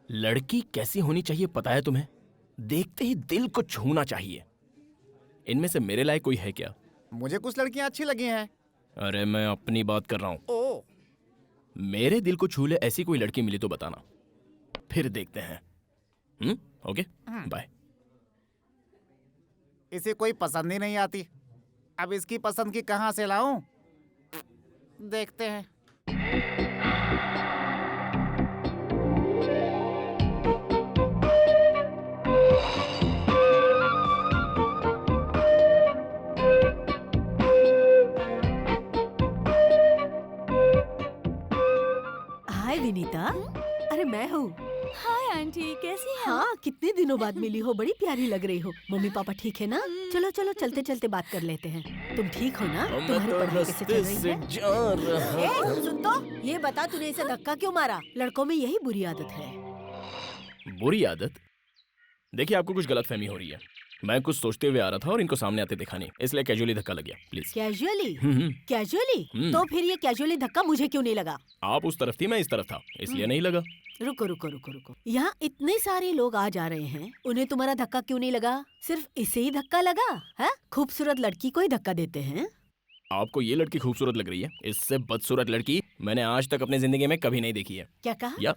लड़की कैसी होनी चाहिए पता है तुम्हें? देखते ही दिल को छूना चाहिए। इनमें से मेरे लायक कोई है क्या? मुझे कुछ लड़कियां अच्छी लगी हैं। अरे मैं अपनी बात कर रहा हूँ। ओ, मेरे दिल को छू ले ऐसी कोई लड़की मिली तो बताना, फिर देखते हैं। Okay, bye. इसे कोई पसंद ही नहीं आती। अब इसकी पसंद की कहाँ से लाऊं? देखते हैं। हाय विनीता। अरे मैं हूँ। हाय आंटी, कैसी हैं? हाँ, कितने दिनों बाद मिली हो, बड़ी प्यारी लग रही हो। मम्मी पापा ठीक है ना? चलो चलो चलते चलते बात कर लेते हैं। तुम ठीक हो ना? तुम्हारी पढ़ाई कैसे चल रही है? सुन तो, ये बता तूने इसे धक्का क्यों मारा? लड़कों में यही बुरी आदत है। बुरी आदत? देखिए, आपको कुछ गलतफहमी हो रही है। मैं कुछ सोचते हुए आ रहा था और इनको सामने आते देखा नहीं, इसलिए कैजुअली धक्का लग गया। प्लीज। कैजुअली? कैजुअली? तो फिर ये कैजुअली धक्का मुझे क्यों नहीं लगा? आप उस तरफ थी, मैं इस तरफ था, इसलिए नहीं लगा। रुको रुको रुको रुको, यहाँ इतने सारे लोग आ जा रहे हैं, उन्हें तुम्हारा धक्का क्यों नहीं लगा? सिर्फ इसे ही धक्का लगा है? खूबसूरत लड़की को ही धक्का देते हैं। आपको ये लड़की खूबसूरत लग रही है? इससे बदसूरत लड़की मैंने आज तक अपनी जिंदगी में कभी नहीं देखी है। क्या कहा? या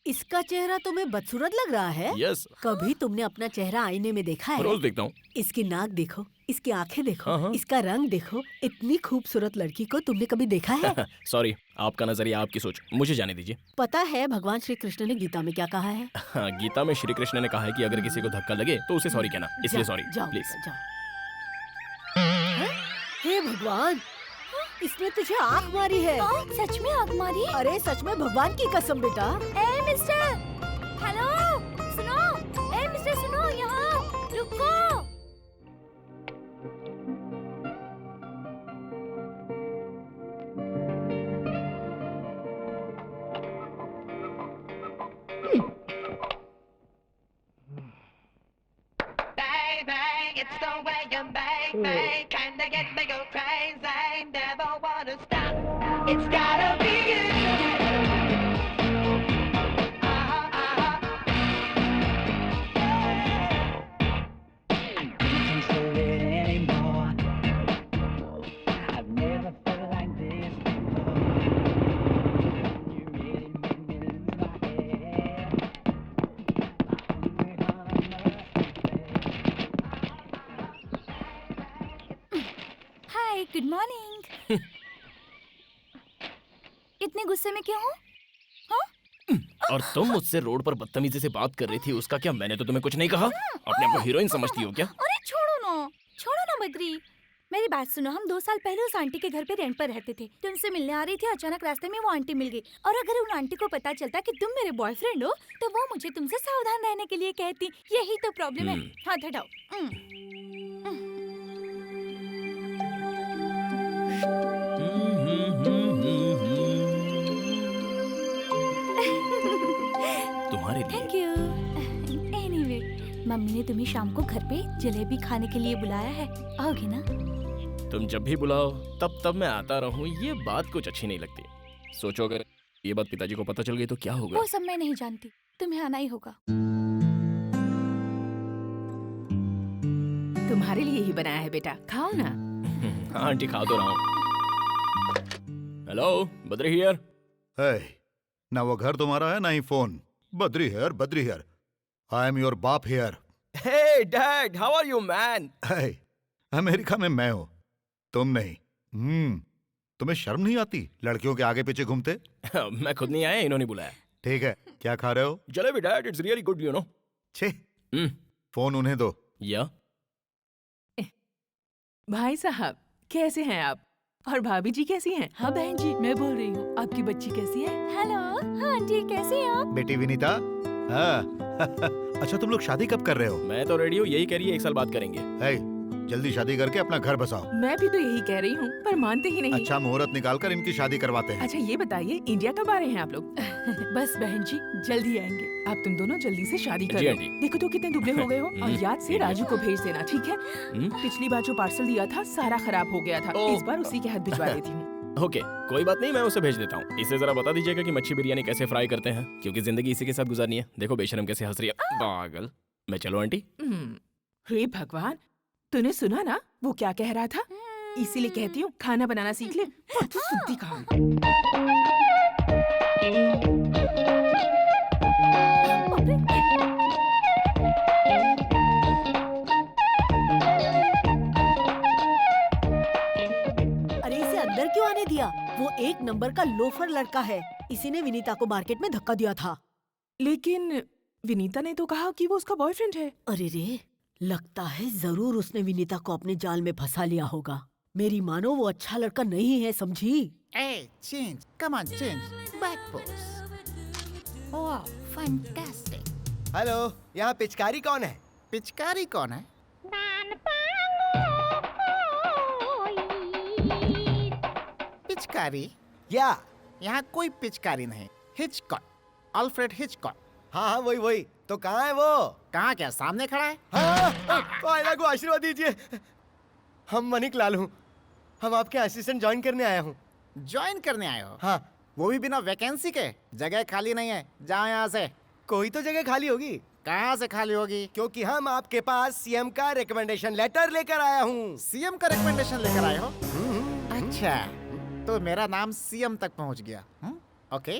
इसका चेहरा तुम्हें बदसूरत लग रहा है? यस। कभी तुमने अपना चेहरा आईने में देखा है? रोज देखता हूँ। इसकी नाक देखो, इसकी आंखें देखो, हाँ। इसका रंग देखो। इतनी खूबसूरत लड़की को तुमने कभी देखा है? सॉरी, आपका नजरिया, आपकी सोच, मुझे जाने दीजिए। पता है भगवान श्री कृष्ण ने गीता में क्या कहा है? हाँ, गीता में श्री कृष्ण ने कहा है कि अगर किसी को धक्का लगे तो उसे सॉरी कहना, इसलिए सॉरी जाओ, प्लीज। जाओ। हे भगवान, इसने तुझे आँख मारी है। सच में आग मारी? अरे सच में, भगवान की कसम बेटा। ए मिस्टर, हेलो, सुनो। ए मिस्टर, सुनो, यहाँ रुको। It's the way you make me kinda get me go crazy. Never wanna stop. It's gotta be you. Can't hold it anymore. I've never felt like this before. You really make me lose my head. Hi, good morning. इतने गुस्से में क्यों हो? और तुम मुझसे road पर बदतमीजी से बात कर रही थी, उसका क्या? मैंने तो तुम्हें कुछ नहीं कहा। अपने आप को हीरोइन समझती हो क्या? अरे छोड़ो ना बद्री। मेरी बात सुनो, हम 2 साल पहले उस आंटी के घर पे रेंट पर रहते थे। तो उनसे मिलने आ रही थी, अचानक रास्ते में वो आंटी मिल गई। और अगर उन आंटी को पता चलता कि तुम मेरे बॉयफ्रेंड हो, तो वो मुझे तुमसे सावधान रहने के लिए कहती। यही तो प्रॉब्लम है। हाथ हटाओ। तुम्हारे लिए। Thank you. एनीवे, मम्मी ने तुम्हें शाम को घर पे जलेबी खाने के लिए बुलाया है, आओगे ना? तुम जब भी बुलाओ तब मैं आता रहूं, ये बात कुछ अच्छी नहीं लगती। सोचो अगर ये बात पिताजी को पता चल गई तो क्या होगा? वो सब मैं नहीं जानती, तुम्हें आना ही होगा। तुम्हारे लिए ही बनाया है बेटा, खाओ ना। हाँ आंटी, खा तो रहा हूँ। Hello, Badri here. है ना, वो घर तुम्हारा है ना ही फोन। Badri here. I am your बाप here. Hey dad, how are you man? है, अमेरिका में मैं हूँ, तुम नहीं। तुम्हें शर्म नहीं आती लड़कियों के आगे पीछे घूमते? मैं खुद नहीं आया, इन्होंने बुलाया। ठीक है, क्या खा रहे हो? Jalebi dad, it's really good, you know. छे, फोन उन्हें दो। या भाई साहब, कैसे हैं आप? और भाभी जी कैसी हैं? हाँ बहन जी, मैं बोल रही हूँ, आपकी बच्ची कैसी है? हेलो, हाँ आंटी, कैसे हैं आप? बेटी विनीता। हाँ। अच्छा, तुम लोग शादी कब कर रहे हो? मैं तो रेडी हूँ, यही कह रही है 1 साल बाद करेंगे। है, जल्दी शादी करके अपना घर बसाओ। मैं भी तो यही कह रही हूँ, पर मानते ही नहीं। अच्छा मुहूर्त निकाल कर इनकी शादी करवाते हैं। अच्छा ये बताइए, इंडिया कब आ रहे हैं आप लोग? बस बहन जी, जल्दी आएंगे। आप तुम दोनों जल्दी से शादी कर जी लो। आंटी। देखो तो कितने दुबले हो गए हो। और याद से राजू को भेज देना, ठीक है? पिछली बार जो पार्सल दिया था सारा खराब हो गया था, ओह। इस बार उसी के हाथ भिजवा देती हूँ। ओके, कोई बात नहीं, मैं उसे भेज देता हूँ। इसे जरा बता दीजिएगा कि मच्छी बिरयानी कैसे फ्राई करते हैं, क्योंकि जिंदगी इसी के साथ गुजारनी है। देखो बेशरम कैसे हंस रही है, पागल। मैं चलो आंटी। हे भगवान, तूने सुना ना वो क्या कह रहा था? इसीलिए कहती हूँ खाना बनाना सीख ले। तू सुनती कहाँ है? अरे इसे अंदर क्यों आने दिया? वो एक नंबर का लोफर लड़का है। इसी ने विनीता को मार्केट में धक्का दिया था। लेकिन विनीता ने तो कहा कि वो उसका बॉयफ्रेंड है। अरे रे, लगता है जरूर उसने विनीता को अपने जाल में फंसा लिया होगा। मेरी मानो वो अच्छा लड़का नहीं है, समझी? ए, change, come on, change, back pose. वाह, फैंटास्टिक। हेलो, यहाँ पिचकारी कौन है? पिचकारी कौन है? पिचकारी? या यहाँ कोई पिचकारी नहीं। Hitchcock, Alfred Hitchcock. हाँ हाँ, वही वही। तो कहाँ है वो? कहाँ, क्या सामने खड़ा है? हाँ, आयला को आशीर्वाद दीजिए। हम मनिक लाल हूँ। हम आपके असिस्टेंट ज्वाइन करने आया हूँ। ज्वाइन करने आए हो? हाँ। वो भी बिना वैकेंसी के? जगह खाली नहीं है, जाओ यहाँ से। कोई तो जगह खाली होगी। कहाँ से खाली होगी? क्योंकि हम आपके पास सीएम का रिकमेंडेशन लेटर लेकर आया हूँ। सीएम का रिकमेंडेशन लेकर आए हो? अच्छा, तो मेरा नाम सीएम तक पहुँच गया। ओके,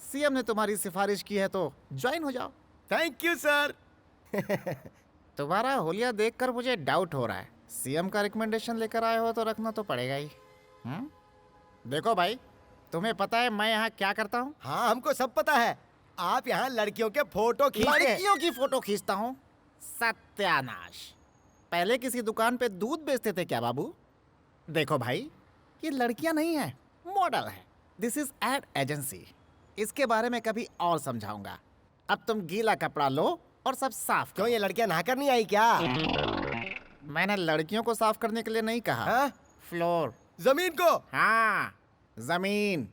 सीएम ने तुम्हारी सिफारिश की है तो ज्वाइन हो जाओ। Thank you sir. तुम्हारा होलिया देखकर मुझे डाउट हो रहा है। सीएम का रिकमेंडेशन लेकर आए हो तो रखना तो पड़ेगा ही। देखो भाई, तुम्हें पता है मैं यहाँ क्या करता हूँ? हाँ, हमको सब पता है। आप यहाँ लड़कियों के फोटो खींचते हैं। लड़कियों की फोटो खींचता हूँ? सत्यानाश। पहले किसी दुकान पे दूध बेचते थे क्या बाबू? देखो भाई, ये लड़कियां नहीं है, मॉडल है। This is ad agency. इसके बारे में कभी और समझाऊंगा। अब तुम गीला कपड़ा लो और सब साफ करो। क्यों, ये लड़कियां नहाकर नहीं आई क्या? मैंने लड़कियों को साफ करने के लिए नहीं कहा। हाँ? फ्लोर, जमीन को। हाँ, जमीन।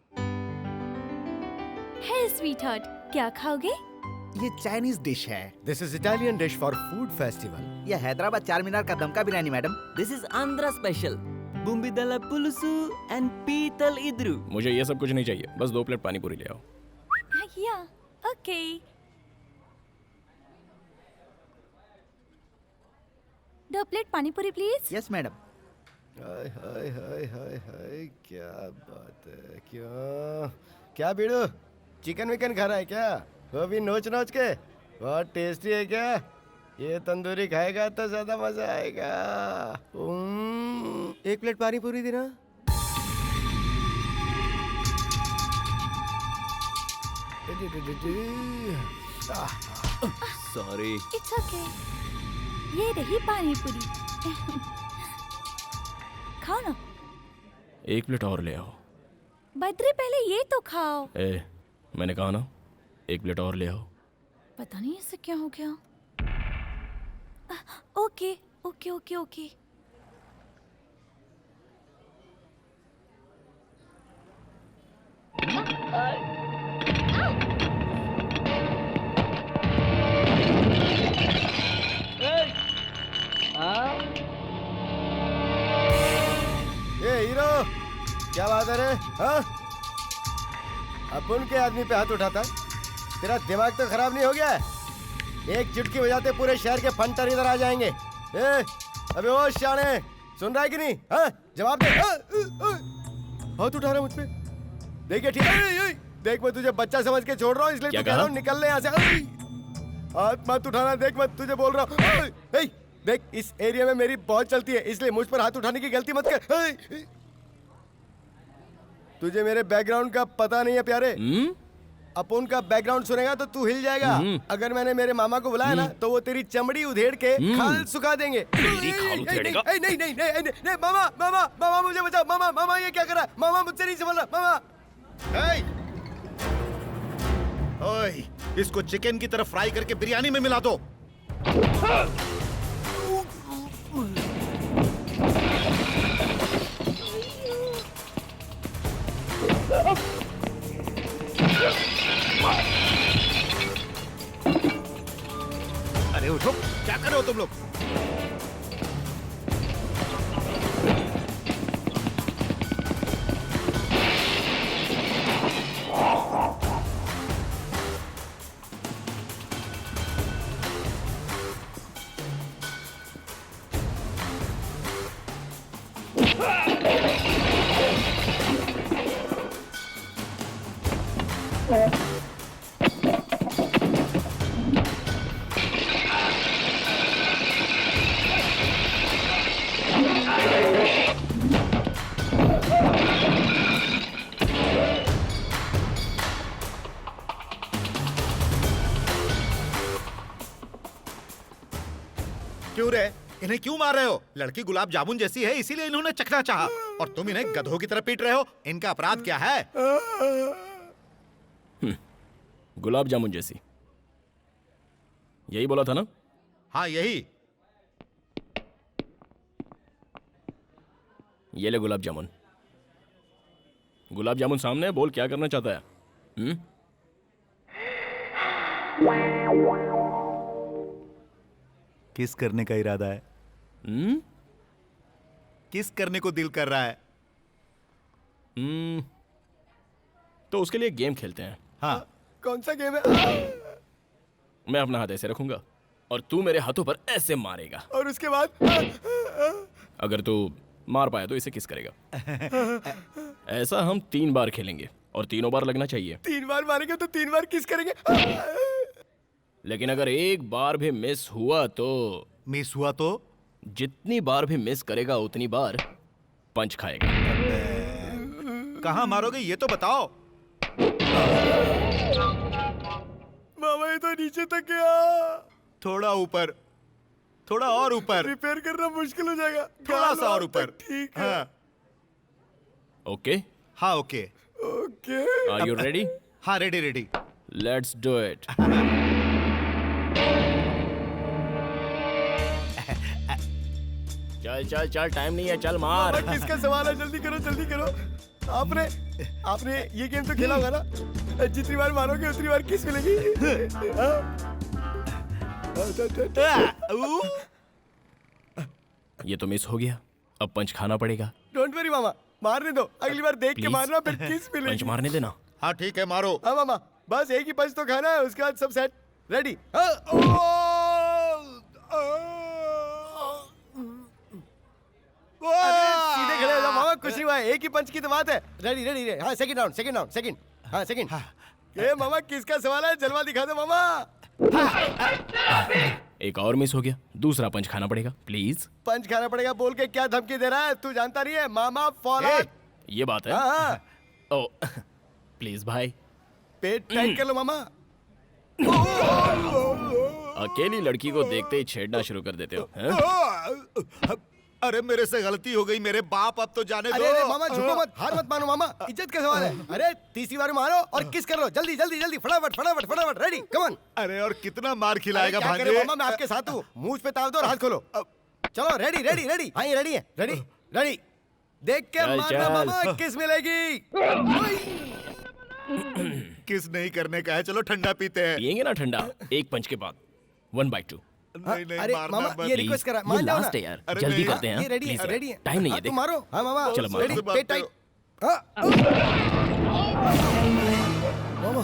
हे स्वीटहार्ट, क्या खाओगे? ये चाइनीज डिश है। This is Italian dish for food festival. ये हैदराबाद चार मीनार का दमका biryani madam. This is Andhra special bommidala pulusu and पीतल इद्रू। मुझे ये सब कुछ नहीं चाहिए, बस 2 प्लेट पानी पूरी ले आओ। या, okay. 2 plate pani puri please. Yes madam. Hi hi hi hi hi, क्या बात है। क्या बीड़ू, चिकन विकन खा रहा है क्या? वो भी नोच नोच के। बहुत टेस्टी है क्या? ये तंदूरी खाएगा तो ज्यादा मजा आएगा। 1 प्लेट पानी पूरी देना। सॉरी। It's okay. ये रही पानी पूरी। खाओ ना। 1 प्लेट और ले आओ। बद्री, पहले ये तो खाओ। मैंने कहा ना, 1 प्लेट और ले आओ। पता नहीं इससे क्या हो गया। Okay okay okay okay. ये हीरो, क्या बात है रे? हाँ? अपन के आदमी पे हाथ उठाता है? तेरा दिमाग तो खराब नहीं हो गया? एक चुटकी बजाते पूरे शहर के फंटर इधर आ जाएंगे। अबे ओ शाने, सुन रहा है कि नहीं? हाँ? जवाब दे। हाथ उठा रहा है मुझ पे। देखिए ठीक है, देख मैं तुझे बच्चा समझ के छोड़ रहा हूँ, इसलिए क्या तो कह रहा हूँ निकल ले यहाँ से। हाथ मत उठाना, देख मैं तुझे बोल रहा हूँ। देख, इस एरिया में मेरी बहुत चलती है, इसलिए मुझ पर हाथ उठाने की गलती मत कर। तुझे मेरे बैकग्राउंड का पता नहीं है प्यारे। अपन का बैकग्राउंड सुनेगा तो तू हिल जाएगा। अगर मैंने मेरे मामा को बुलाया ना तो वो तेरी चमड़ी उधेड़ के खाल सुखा देंगे। तेरी खाल उधेड़ेगा? नहीं नहीं नहीं नहीं, मामा मामा मामा मुझे बचाओ। मामा मामा ये क्या कर रहा है? मामा मुझसे नहीं संभल रहा। मामा, ओए, इसको चिकन की तरफ फ्राई करके बिरयानी में मिला दो। अरे उठो, क्या कर रहे हो तुम लोग? क्यों रे? इन्हें क्यों मार रहे हो? लड़की गुलाब जामुन जैसी है इसीलिए इन्होंने चखना चाहा और तुम इन्हें गधों की तरह पीट रहे हो। इनका अपराध क्या है? गुलाब जामुन जैसी, यही बोला था ना? हाँ यही। ये ले गुलाब जामुन। गुलाब जामुन सामने है, बोल क्या करना चाहता है? किस करने का इरादा है? किस करने को दिल कर रहा है? तो उसके लिए गेम खेलते हैं। हाँ कौन सा गेम है? मैं अपना हाथ ऐसे रखूंगा और तू मेरे हाथों पर ऐसे मारेगा, और उसके बाद? अगर तू मार पाया तो इसे किस करेगा। ऐसा हम 3 बार खेलेंगे और तीनों बार लगना चाहिए। 3 बार मारेंगे तो 3 बार किस करेंगे? लेकिन अगर एक बार भी मिस हुआ तो मिस हुआ तो जितनी बार भी मिस करेगा उतनी बार पंच खाएगा। कहाँ मारोगे ये तो बताओ। मामा ये तो नीचे तक गया। थोड़ा ऊपर, थोड़ा और ऊपर, रिपेयर करना मुश्किल हो जाएगा। थोड़ा सा और ऊपर। ठीक है। हाँ ओके? हाँ okay. Okay. Are you ready? हाँ ready ready. Let's do it. चल चल चल, टाइम नहीं है, चल मार। मामा किसका सवाल है? जल्दी करो जल्दी करो। आपने ये गेम तो खेला होगा ना? जितनी बार मारोगे उतनी बार किस मिलेगी। ये तो मिस हो गया, अब पंच खाना पड़ेगा। डोंट वरी मामा, मारने दो। अगली बार देख के Please? मारना, फिर किस पंच मिलेगी। मारने देना। हाँ ठीक है मारो। हाँ मामा, बस एक ही पंच तो खाना है, उसके बाद सब सेट। रेडी? सीधे खड़े हो जाओ मामा, कुछ नहीं हुआ है, एक ही पंच की तो बात है। Ready ready ready. हाँ second round, second round, second. हाँ सेकंड। ये मामा किसका सवाल है? जलवा दिखा दो मामा। एक और मिस हो गया, दूसरा पंच खाना पड़ेगा। प्लीज। पंच खाना पड़ेगा बोल के क्या धमकी दे रहा है? तू जानता नहीं है मामा फॉलो। ये बात है। हाँ ओ प्लीज भाई, पेट टाइट कर लो मामा। अकेली लड़की को देखते ही छेड़ना शुरू कर देते हो, हैं? अरे मेरे से गलती हो गई मेरे बाप, अब तो जाने अरे दो। अरे मामा झुको मत, हार मत मानो मामा, इज्जत का सवाल है। अरे तीसरी बार मारो और किस कर लो, जल्दी जल्दी जल्दी, फटाफट फटाफट फटाफट। Ready come on. अरे और कितना मार खिलाएगा क्या करे भांजे? मामा, मैं आपके साथ हूँ। मुंह पे ताव दो और हाथ खोलो। चलो रेडी रेडी रेडी। हाँ ये रेडी है, रेडी रेडी। देख के चल, मारना चल। मामा, किस मिलेगी। किस नहीं करने का है, चलो ठंडा पीते हैं। पियेंगे ना ठंडा, एक पंच के बाद 1/2। नहीं नहीं अरे मारना मामा मत। ये रिक्वेस्ट करा, ये मान जाओ ना। लास्ट है यार, अरे जल्दी नहीं, करते हैं। ये रेडी है, Please रेडी है। टाइम नहीं है, हाँ, देख। तुम मारो। हाँ मामा चलो, मारो। रेडी, बात पेट टाइट। मामा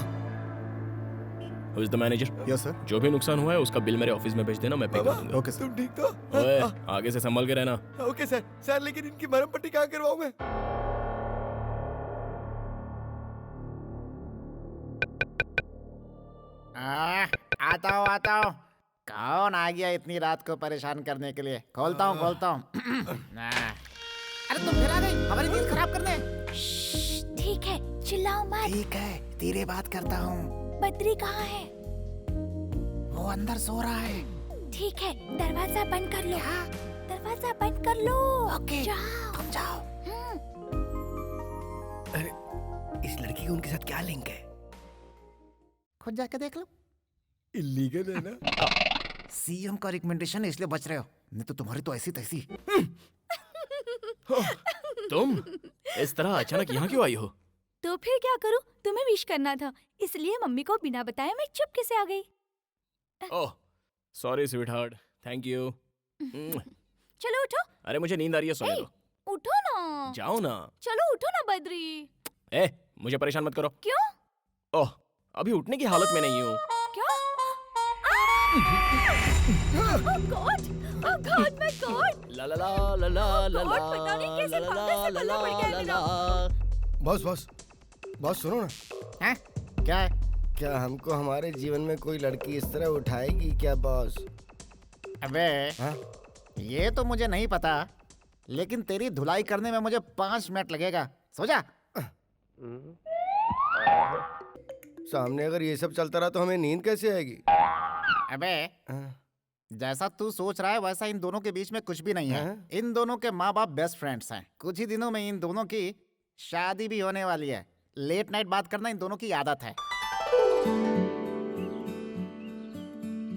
Who is the manager? Yes sir. जो भी नुकसान हुआ है उसका बिल मेरे ऑफिस में भेज देना, मैं पे कर दूंगा। ओके तुम ठीक तो? ओए, आगे से संभल के रहना। Okay sir. सर लेकिन इनकी मरहम पट्टी कहाँ करवाऊं मैं? आता हूँ आता हूँ। कौन आ गया इतनी रात को परेशान करने के लिए? खोलता हूँ खोलता हूँ। अरे तुम फिर आ गई हमारी नींद खराब करने। ठीक है, चिल्लाओ मत। ठीक है धीरे बात करता हूँ। बद्री कहाँ है? वो अंदर सो रहा है। ठीक है, दरवाजा बंद कर लो। दरवाजा बंद कर लो। ओके, जाओ। तुम जाओ। इस लड़की का उनके साथ क्या लिंक है? खुद जाके देख लो। इलीगल है ना? सीएम का रिकमेंडेशन है इसलिए बच रहे हो, नहीं तो तुम्हारी तो ऐसी तैसी। तुम इस तरह अचानक यहाँ क्यों आई हो? तो फिर क्या करूं? तुम्हें विश करना था, इसलिए मम्मी को बिना बताए मैं चुपके से आ गई। Oh sorry sweet heart, thank you. चलो उठो। अरे मुझे नींद आ रही है, सोने दो। उठो ना। जाओ ना। चलो उठो ना बद्री। ए मुझे परेशान मत करो। क्यों? ओह अभी उठने की हालत में नहीं हूँ। क्या? Oh God! Oh God, my God! ला ला ला ला ला ला God, पता नहीं कैसे पागल से पल्ला पड़ गया है मेरा। बॉस बॉस बॉस सुनो ना। हैं? क्या है? क्या हमको हमारे जीवन में कोई लड़की इस तरह उठाएगी क्या बॉस? अबे हाँ? ये तो मुझे नहीं पता, लेकिन तेरी धुलाई करने में मुझे 5 मिनट लगेगा। सो जा। सामने अगर ये सब चलता रहा तो हमें नींद कैसे आएगी? अबे हाँ? जैसा तू सोच रहा है वैसा इन दोनों के बीच में कुछ भी नहीं है। हाँ? इन दोनों के माँ बाप बेस्ट फ्रेंड्स हैं। कुछ ही दिनों में इन दोनों की शादी भी होने वाली है। लेट नाइट बात करना इन दोनों की आदत है।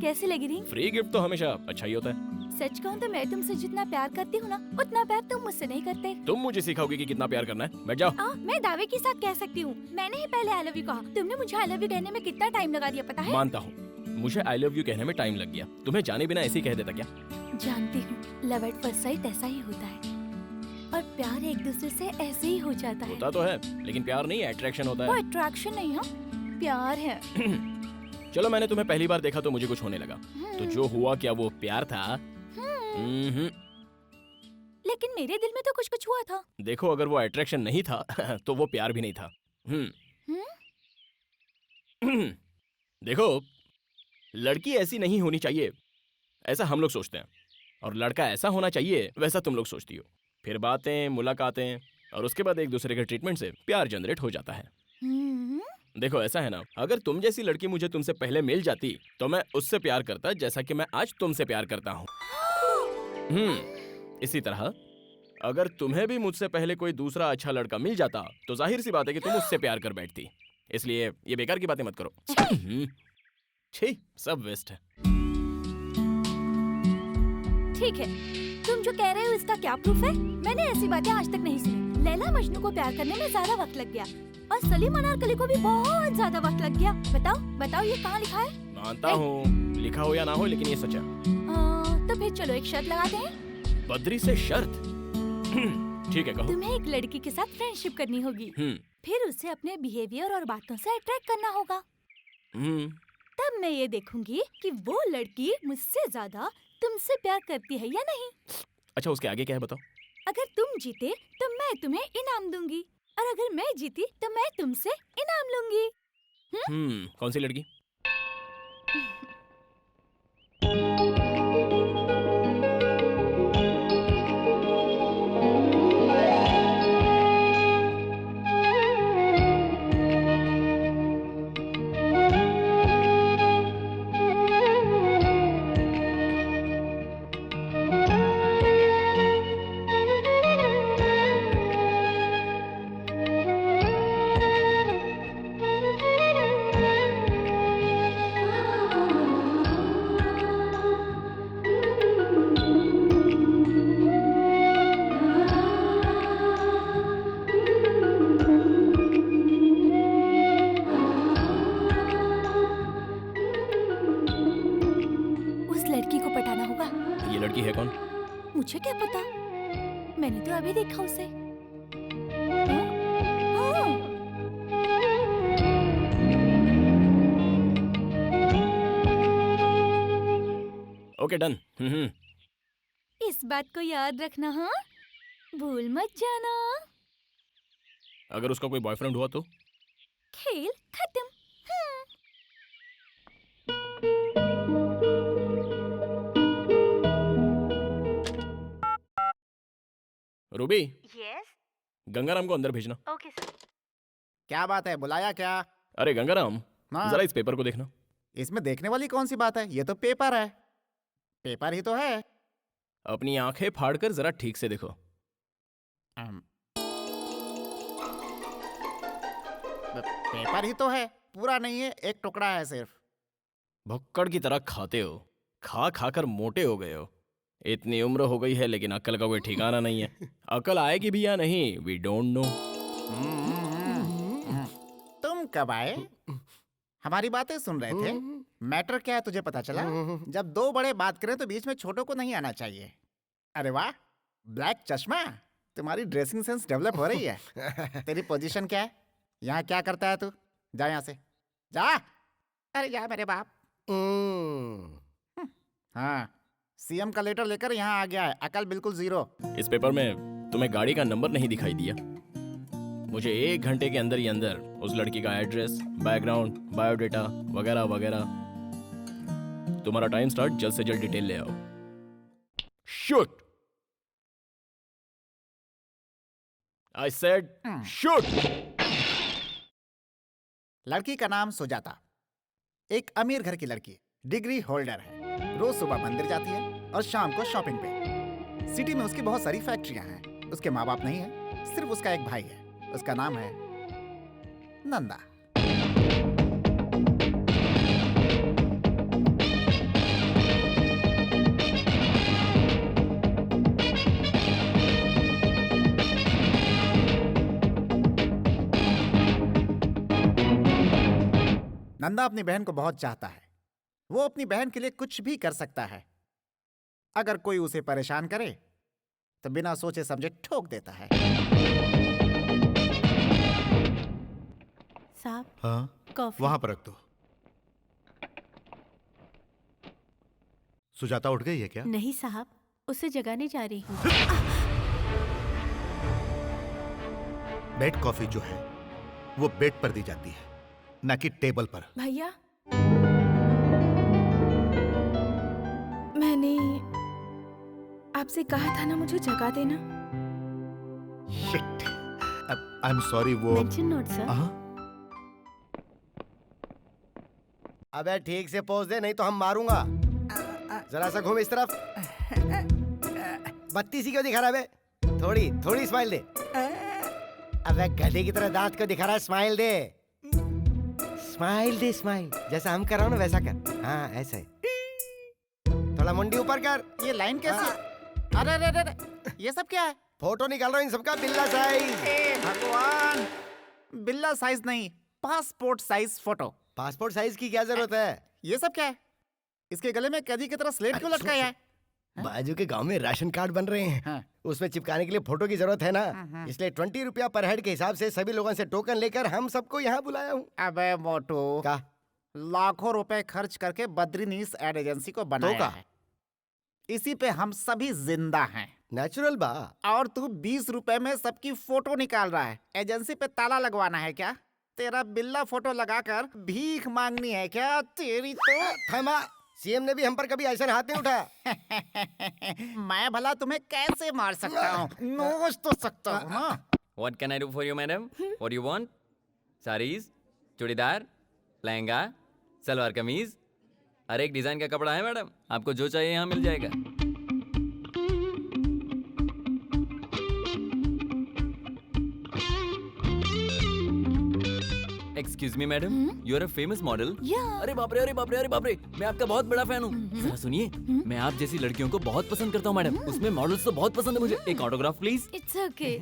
कैसी लगी रिंग? फ्री गिफ्ट तो हमेशा अच्छा ही होता है। सच कहूँ तो मैं तुमसे जितना प्यार करती हूँ ना, उतना प्यार तुम मुझसे नहीं करते। तुम मुझे सिखाओगे कि कितना प्यार करना है। बैठ जाओ। मैं दावे के साथ कह सकती हूँ, मैंने ही पहले आई लव यू कहा। तुमने मुझे आई लव यू कहने में कितना टाइम लगा दिया पता है? मानता हूँ, मुझे आई लव यू कहने में टाइम लग गया। तुम्हें जाने बिना ऐसे ही कह देता क्या? जानती हूँ, लव एट फर्स्ट साइट ऐसा ही होता है, और प्यार एक दूसरे से ऐसे ही हो जाता है। होता तो है, लेकिन प्यार नहीं, अट्रैक्शन होता वो है। अट्रैक्शन नहीं है, प्यार है। चलो, मैंने तुम्हें पहली बार देखा तो मुझे कुछ होने लगा। तो जो हुआ क्या वो प्यार था? लेकिन मेरे दिल में तो कुछ कुछ हुआ था। देखो, अगर वो अट्रैक्शन नहीं था तो वो प्यार भी नहीं था। देखो, लड़की ऐसी नहीं होनी चाहिए ऐसा हम लोग सोचते हैं, और लड़का ऐसा होना चाहिए वैसा तुम लोग सोचती हो। फिर बातें, मुलाकातें, और उसके बाद एक दूसरे के ट्रीटमेंट से प्यार जनरेट हो जाता है। देखो, ऐसा है ना, अगर तुम जैसी लड़की मुझे तुमसे पहले मिल जाती तो मैं उससे प्यार करता जैसा कि मैं आज तुमसे प्यार करता हूँ। इसी तरह अगर तुम्हें भी मुझसे पहले कोई दूसरा अच्छा लड़का मिल जाता तो जाहिर सी बात है कि तुम उससे प्यार कर बैठती। इसलिए ये बेकार की बातें मत करो। छी, सब वेस्ट है। ठीक है, तुम जो कह रहे हो इसका क्या प्रूफ है? मैंने ऐसी बातें आज तक नहीं सुनी। लैला मजनू को प्यार करने में ज्यादा वक्त लग गया, और सलीम अनारकली को भी बहुत ज्यादा वक्त लग गया। बताओ बताओ, ये कहाँ लिखा है? मानता हूँ, लिखा हो या ना हो, लेकिन ये सच है। तो फिर चलो एक शर्त लगाते हैं। बद्री से शर्त? ठीक है, कहो। तुम्हें एक लड़की के साथ फ्रेंडशिप करनी होगी, फिर उसे अपने बिहेवियर और बातों से अट्रैक्ट करना होगा। तब मैं ये देखूंगी कि वो लड़की मुझसे ज्यादा तुमसे प्यार करती है या नहीं। अच्छा, उसके आगे क्या है बताओ? अगर तुम जीते तो मैं तुम्हें इनाम दूंगी, और अगर मैं जीती तो मैं तुमसे इनाम लूंगी। कौन सी लड़की? ये लड़की है कौन? मुझे क्या पता, मैंने तो अभी देखा उसे। Okay, done. इस बात को याद रखना, हाँ? भूल मत जाना। अगर उसका कोई बॉयफ्रेंड हुआ तो? खेल खत्म। रूबी, यस, गंगाराम को अंदर भेजना। Okay sir. क्या बात है, बुलाया क्या? अरे गंगाराम, हाँ। जरा इस पेपर को देखना। इसमें देखने वाली कौन सी बात है? ये तो पेपर है। पेपर ही तो है। अपनी आंखें फाड़कर जरा ठीक से देखो। पेपर ही तो है, पूरा नहीं है, एक टुकड़ा है सिर्फ। भुक्कड़ की तरह खाते हो, खा खा कर मोटे हो गए हो। इतनी उम्र हो गई है लेकिन अक्ल का कोई ठिकाना नहीं है। अकल आएगी भी या नहीं, वी डोंट नो। तुम कब आए? हमारी बातें सुन रहे थे। मैटर क्या है तुझे पता चला? जब दो बड़े बात करें तो बीच में छोटों को नहीं आना चाहिए। अरे वाह, ब्लैक चश्मा, तुम्हारी ड्रेसिंग सेंस डेवलप हो रही है। तेरी पोजीशन क्या है? यहाँ क्या करता है तू? जा यहाँ से, जा। अरे जा मेरे बाप। हाँ, सीएम का लेटर लेकर यहाँ आ गया है, अकल बिल्कुल जीरो। इस पेपर में तुम्हें गाड़ी का नंबर नहीं दिखाई दिया? मुझे 1 घंटे के अंदर ही अंदर उस लड़की का एड्रेस, बैकग्राउंड, बायोडेटा वगैरह वगैरह। तुम्हारा टाइम स्टार्ट, जल्द से जल्द डिटेल ले आओ। शूट। I said shoot. लड़की का नाम सुजाता, एक अमीर घर की लड़की, डिग्री होल्डर है। रोज सुबह मंदिर जाती है और शाम को शॉपिंग पे। सिटी में उसकी बहुत सारी फैक्ट्रियां हैं। उसके माँ बाप नहीं है, सिर्फ उसका एक भाई है। उसका नाम है नंदा। नंदा अपनी बहन को बहुत चाहता है। वो अपनी बहन के लिए कुछ भी कर सकता है। अगर कोई उसे परेशान करे तो बिना सोचे समझे ठोक देता है। साहब, हाँ, कॉफी। वहां पर रख दो। सुजाता उठ गई है क्या? नहीं साहब, उसे जगाने जा रही हूँ। बेड कॉफी जो है वो बेड पर दी जाती है, ना कि टेबल पर। भैया, मैंने आपसे कहा था ना मुझे जगा देना। Shit, I am sorry. वो मेंशन नोट सर। हाँ? अबे ठीक से पोज दे, नहीं तो हम मारूंगा। जरा सा घूम इस तरफ। बत्ती सी क्यों दिखा रहा है बे? थोड़ी थोड़ी स्माइल दे। अबे गधे की तरह दांत क्यों दिखा रहा है? स्माइल दे, स्माइल दे, स्माइल। जैसा हम कर रहा हूँ ना वैसा कर। हाँ ऐसा ही। थोड़ा मुंडी ऊपर कर। ये लाइन कैसी? अरे अरे अरे, ये सब क्या है? फोटो निकाल रहा हूँ इन सबका, बिल्ला साइज। हे भगवान, बिल्ला साइज नहीं, passport size photo. Passport size की क्या जरूरत है? ये सब क्या है? इसके गले में कैदी की तरह स्लेट क्यों लटकाया है? बाजू के गांव में राशन कार्ड बन रहे हैं। हाँ। उसमें चिपकाने के लिए फोटो की जरूरत है ना, इसलिए 20 रुपया पर हेड के हिसाब से सभी लोगों से टोकन लेकर हम सबको यहाँ बुलाया हूँ। अबे मोटू, क्या? लाखों रुपए खर्च करके बद्रीनीस एड एजेंसी को बनाया का? है। इसी पे हम सभी जिंदा हैं। नेचुरल बा। और तू 20 रुपए में सबकी फोटो निकाल रहा है। एजेंसी पे ताला लगवाना है क्या? तेरा बिल्ला फोटो लगाकर भीख मांगनी है क्या? तेरी तो थमा, सीएम ने भी हम पर कभी ऐसा हाथ नहीं उठाया। मैं भला तुम्हें कैसे मार सकता हूँ? नोच तो सकता हूँ ना। What can I do for you, madam? What do you want? Sarees, churidar, lehenga, salwar kameez, हर एक डिजाइन का कपड़ा है मैडम। आपको जो चाहिए यहाँ मिल जाएगा। Excuse me madam, you are a famous model. अरे बाप रे, अरे बाप रे, अरे बाप रे, मैं आपका बहुत बड़ा फैन हूँ। जरा सुनिए, मैं आप जैसी लड़कियों को बहुत पसंद करता हूँ मैडम। उसमें मॉडल्स तो बहुत पसंद है मुझे। एक ऑटोग्राफ प्लीज। It's okay.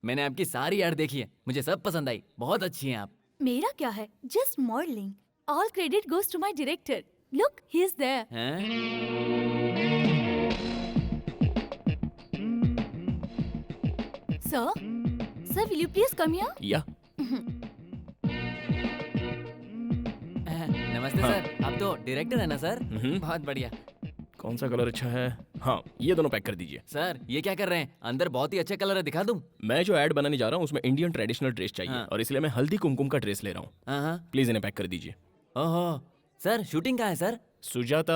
मैंने आपकी सारी ऐड देखी है, मुझे सब पसंद आई। बहुत अच्छी हैं आप। मेरा क्या है? Just modelling. All credit goes to my director. Look, he is there. Sir, will you please come here? या नमस्ते सर, आप तो डायरेक्टर है ना सर? बहुत बढ़िया। कौन सा कलर अच्छा है? हाँ, ये दोनों पैक कर दीजिए। सर ये क्या कर रहे हैं? अंदर बहुत ही अच्छे कलर है, दिखा दूं? मैं जो ऐड बनाने जा रहा हूँ उसमें इंडियन ट्रेडिशनल ड्रेस चाहिए। हाँ। और इसलिए मैं हल्दी कुमकुम का ड्रेस ले रहा हूँ। हाँ। प्लीज इन्हें पैक कर दीजिए। ओहो सर, शूटिंग कहाँ है सर? सुजाता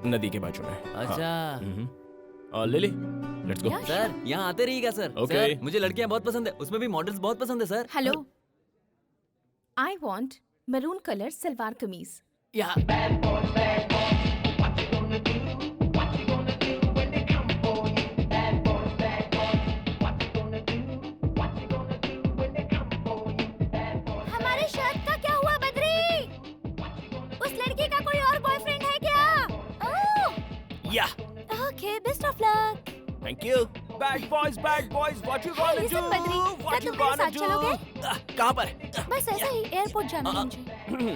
नदी के बाजू में। अच्छा। ले ले, लेट्स गो। सर यहाँ आते रहिएगा सर। Okay. सर, मुझे लड़कियाँ बहुत पसंद है, उसमें भी मॉडल्स बहुत पसंद है sir. Hello, I want maroon colour salwar kameez. या हमारे शर्ट का क्या हुआ बद्री? उस लड़की का कोई और बॉयफ्रेंड है क्या? ओह, या okay, best of luck. Thank you. Bad boys, what you gonna Listen, do? Badri, क्या तुम मेरे साथ चलोगे? कहाँ पर? बस ऐसे ही एयरपोर्ट जाना है मुझे।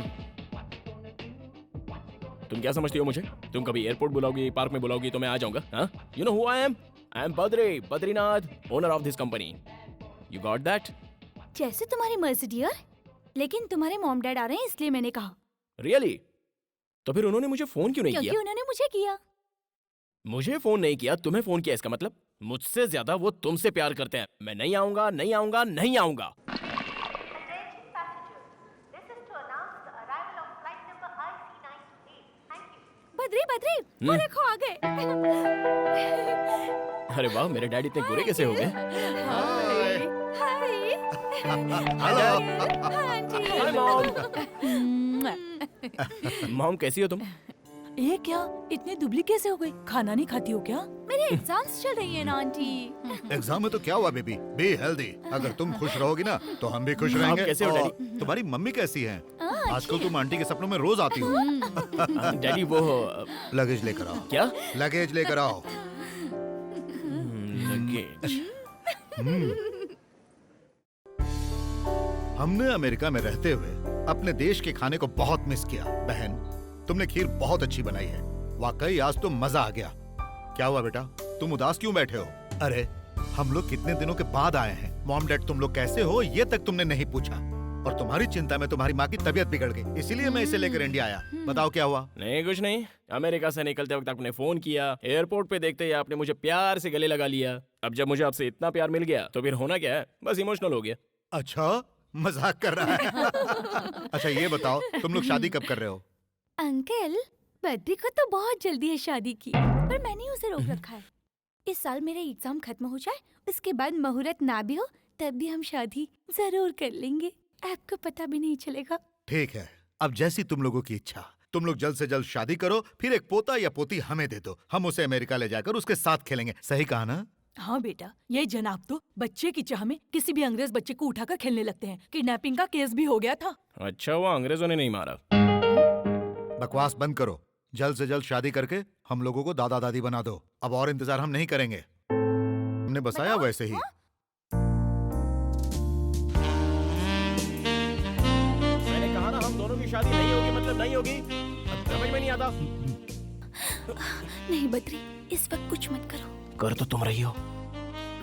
तुम क्या समझती हो मुझे? तुम कभी एयरपोर्ट बुलाओगी, पार्क में बुलाओगी तो मैं आ जाऊंगा। हाँ, you know who I am? I am Badrinath, owner of this company. You got that? जैसे तुम्हारी मर्जी डियर, लेकिन तुम्हारे मॉम डैड आ रहे हैं इसलिए मैंने कहा। रियली? तो फिर उन्होंने मुझे फोन क्यों नहीं क्योंकि किया? उन्होंने मुझे किया। मुझे फोन नहीं किया, तुम्हें फोन किया, इसका मतलब मुझसे ज्यादा वो तुमसे प्यार करते हैं। मैं नहीं आऊंगा, नहीं आऊंगा, नहीं आऊंगा। बद्री बद्री वो देखो आ गए। अरे वाह, मेरे डैडी इतने गोरे कैसे हो गए? Hi aunty. हाय मॉम, कैसी हो तुम? ये क्या इतनी दुबली कैसे हो गई? खाना नहीं खाती हो क्या? मेरी एग्जाम्स चल रही है ना आंटी। एग्जाम में तो क्या हुआ बेबी, बी हेल्दी। अगर तुम खुश रहोगी ना तो हम भी खुश आप रहेंगे। कैसे हो, और डैडी? तुम्हारी मम्मी कैसी है? आजकल तुम आंटी के सपनों में रोज आती हो। डैडी वो लगेज लेकर आओ। क्या? लगेज लेकर आओ। लगेज। हमने अमेरिका में रहते हुए अपने देश के खाने को बहुत मिस किया। बहन, तुमने खीर बहुत अच्छी बनाई है। वाकई आज तो मजा आ गया। क्या हुआ बेटा, तुम उदास क्यों बैठे हो? अरे हम लोग कितने दिनों के बाद आए हैं। मॉम डैड तुम लोग कैसे हो ये तक तुमने नहीं पूछा। और तुम्हारी चिंता में तुम्हारी माँ की तबीयत बिगड़ गई, इसीलिए मैं इसे लेकर इंडिया आया। बताओ क्या हुआ? नहीं, कुछ नहीं। अमेरिका से निकलते वक्त आपने फोन किया, एयरपोर्ट पे देखते ही आपने मुझे प्यार से गले लगा लिया। अब जब मुझे आपसे इतना प्यार मिल गया तो फिर होना क्या है, बस इमोशनल हो गया। अच्छा, मजाक कर रहा है। अच्छा ये बताओ, तुम लोग शादी कब कर रहे हो? अंकल, बद्री को तो बहुत जल्दी है शादी की, पर मैंने उसे रोक रखा है। इस साल मेरे एग्जाम खत्म हो जाए, उसके बाद मुहूर्त ना भी हो तब भी हम शादी जरूर कर लेंगे। आपको पता भी नहीं चलेगा। ठीक है, अब जैसी तुम लोगों की इच्छा। तुम लोग जल्द से जल्द शादी करो, फिर एक पोता या पोती हमें दे दो। हम उसे अमेरिका ले जाकर उसके साथ खेलेंगे। सही कहा ना? हाँ बेटा, ये जनाब तो बच्चे की चाह में किसी भी अंग्रेज बच्चे को उठाकर खेलने लगते हैं। किडनैपिंग का केस भी हो गया था। अच्छा, वो अंग्रेजों ने नहीं मारा। बकवास बंद करो। जल्द से जल्द शादी करके हम लोगों को दादा दादी बना दो। अब और इंतजार हम नहीं करेंगे। हमने बसाया वैसे ही। मैंने कहा ना, हम दोनों की शादी नहीं होगी मतलब नहीं होगी। अब समझ में नहीं आता। नहीं बद्री, इस वक्त कुछ मत करो। कर तो तुम रही हो।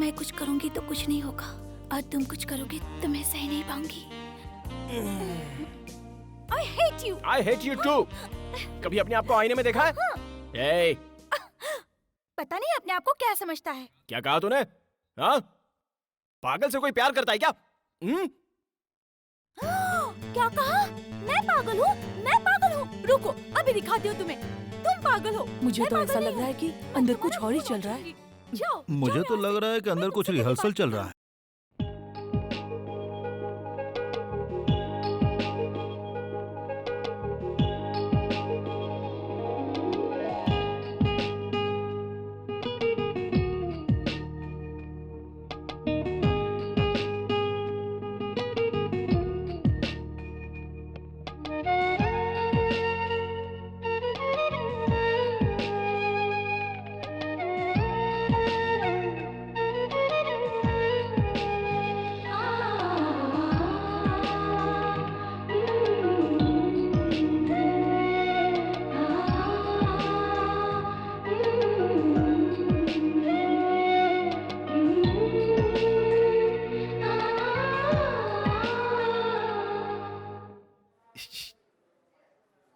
मैं कुछ करूंगी तो कुछ नहीं होगा, और तुम कुछ करोगे तो मैं सह नहीं पाऊंगी। I hate you. I hate you too. कभी अपने आप को आईने में देखा है? Hey, पता नहीं अपने आप को क्या समझता है। क्या कहा तूने? हाँ? पागल से कोई प्यार करता है क्या? क्या कहा? मैं पागल हूँ? मैं पागल हूँ? रुको, अभी दिखाती हूँ तुम्हें। तुम पागल हो। मुझे मैं तो पागल ऐसा नहीं लग रहा है हूँ। कि मैं अंदर तुम्हारे कुछ और ही बारे चल में रहा है। बताऊंगी। जाओ, मुझे जाओ तो यहाँ लग से। रहा है कि अंदर मैं कुछ तुमसे रिहर्सल बात चल रहा है।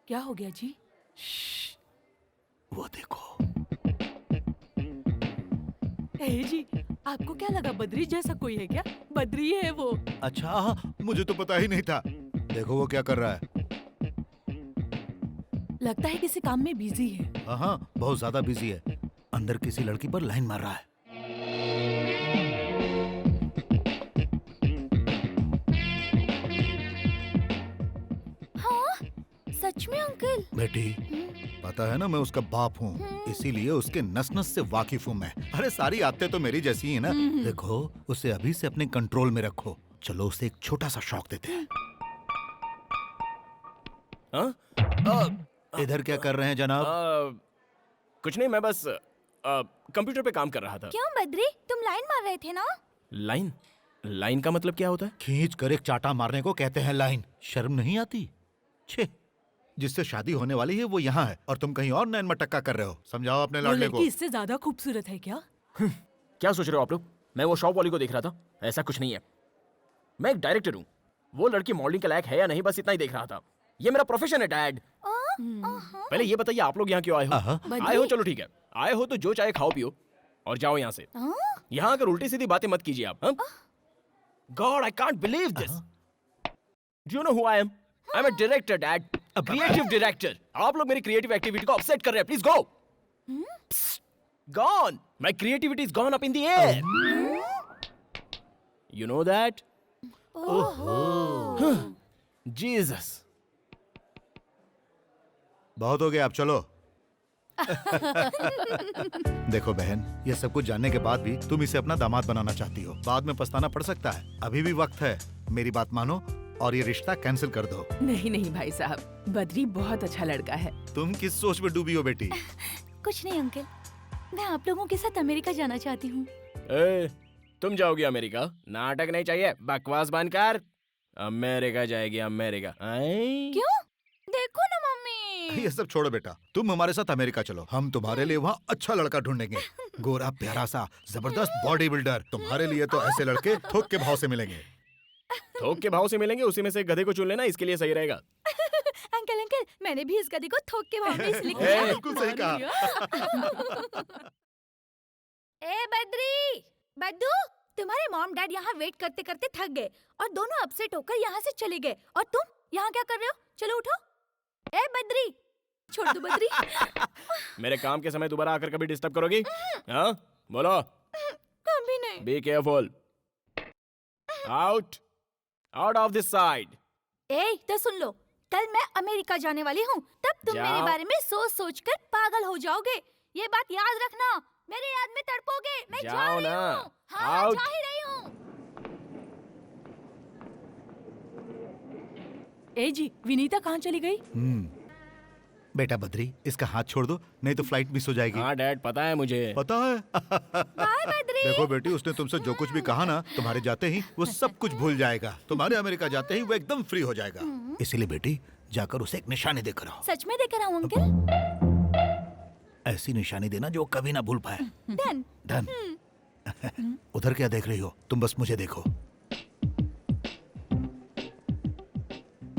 क्या हो गया जी? वो देखो। ए जी, आपको क्या लगा बद्री जैसा कोई है क्या? बद्री है वो। अच्छा, मुझे तो पता ही नहीं था। देखो वो क्या कर रहा है। लगता है किसी काम में बिजी है। हाँ, बहुत ज्यादा बिजी है। अंदर किसी लड़की पर लाइन मार रहा है। हाँ, सच में अंकल? बेटी, पता है ना मैं उसका बाप हूँ, इसीलिए उसके नस नस से वाकिफ हूँ मैं। अरे सारी आदतें तो मेरी जैसी ही है ना। देखो, उसे अभी से अपने कंट्रोल में रखो। चलो उसे एक छोटा सा शौक देते हैं। हाँ? इधर क्या कर रहे हैं जनाब? कुछ नहीं, मैं बस कंप्यूटर पे काम कर रहा था। क्यों बद्री, तुम लाइन मार रहे थे ना? लाइन? लाइन का मतलब क्या होता है? खींच कर एक चाटा मारने को कहते हैं लाइन। शर्म नहीं आती? छे, जिससे शादी होने वाली है वो यहाँ है और तुम कहीं और नैन मटक्का कर रहे हो। समझाओ अपने वो लाडले को। लड़की इससे ज्यादा खूबसूरत है क्या? क्या सोच रहे हो आप लोग? मैं वो शॉप वाली को देख रहा था। ऐसा कुछ नहीं है। मैं एक डायरेक्टर हूँ। वो लड़की मॉडलिंग के लायक है या नहीं, बस इतना ही देख रहा था। ये मेरा प्रोफेशन है डैड। पहले ये बताइए, आप लोग यहाँ क्यों आए हो? आए हो, चलो ठीक है। आए हो तो जो चाहे खाओ पियो, और जाओ यहाँ से। हाँ? यहाँ आकर उल्टी सीधी बातें मत कीजिए आप। God, I can't believe this. Do you know who I am? I am a director, dad, creative director. आप लोग मेरी क्रिएटिव एक्टिविटी को अपसेट कर रहे हैं। Please go. Gone, my creativity is gone up in the air. You know that? Jesus. बहुत हो गया, अब चलो। देखो बहन, ये सब कुछ जानने के बाद भी तुम इसे अपना दामाद बनाना चाहती हो। बाद में पछताना पड़ सकता है। अभी भी वक्त है। मेरी बात मानो और ये रिश्ता कैंसिल कर दो। नहीं नहीं भाई साहब, बद्री बहुत अच्छा लड़का है। तुम किस सोच में डूबी हो बेटी? कुछ नहीं अंकल, मैं आप लोगों के साथ अमेरिका जाना चाहती हूँ। तुम जाओगी अमेरिका? नाटक नहीं चाहिए, बकवास बंद कर। अमेरिका जाएगी, अमेरिका। क्यों? देखो ना मम्मी। ये सब छोड़ो बेटा, तुम हमारे साथ अमेरिका चलो। हम तुम्हारे लिए वहाँ अच्छा लड़का ढूंढेंगे। गोरा, प्यारा सा, जबरदस्त बॉडी बिल्डर। तुम्हारे लिए तो ऐसे लड़के थोक के भाव से मिलेंगे। थोक के भाव से मिलेंगे? उसी में से गधे को चुन लेना, इसके लिए सही रहेगा। अंकल अंकल, मैंने भी इस गधे को थोक के भाव में इसलिए ए, किया। बिल्कुल सही कहा। ए बद्री, बद्दू, तुम्हारे मॉम डैड यहाँ वेट करते करते थक गए और दोनों अपसेट होकर यहाँ से चले गए। और तुम यहाँ क्या कर रहे हो? चलो उठो। ए बद्री, छोड़ दो बद्री। मेरे काम के समय दोबारा आकर कभी डिस्टर्ब करोगी? हाँ, बोलो। कभी नहीं। Be careful. Out, out of this side. ए, तो सुन लो, कल मैं अमेरिका जाने वाली हूँ। तब तुम जाओ। मेरे बारे में सोच सोच कर पागल हो जाओगे। ये बात याद रखना। मेरे याद में तड़पोगे। मैं जा जाओ रही ना। हूँ। हाँ, आउट। जा ही रही हूँ। ए जी, विनीता कहाँ चली गई? बेटा बद्री, इसका हाथ छोड़ दो, नहीं तो फ्लाइट मिस हो जाएगी। हाँ डैड, पता है मुझे। पता है? बाय बद्री। देखो बेटी, उसने तुमसे जो कुछ भी कहा ना, तुम्हारे जाते ही वो सब कुछ भूल जाएगा। तुम्हारे अमेरिका जाते ही वो एकदम फ्री हो जाएगा। इसीलिए बेटी, जाकर उसे एक निशानी देकर आओ। सच में देकर आऊँ अंकल? ऐसी निशानी देना जो वो कभी ना भूल पाए। डन। डन। उधर क्या देख रही हो? तुम बस मुझे देखो।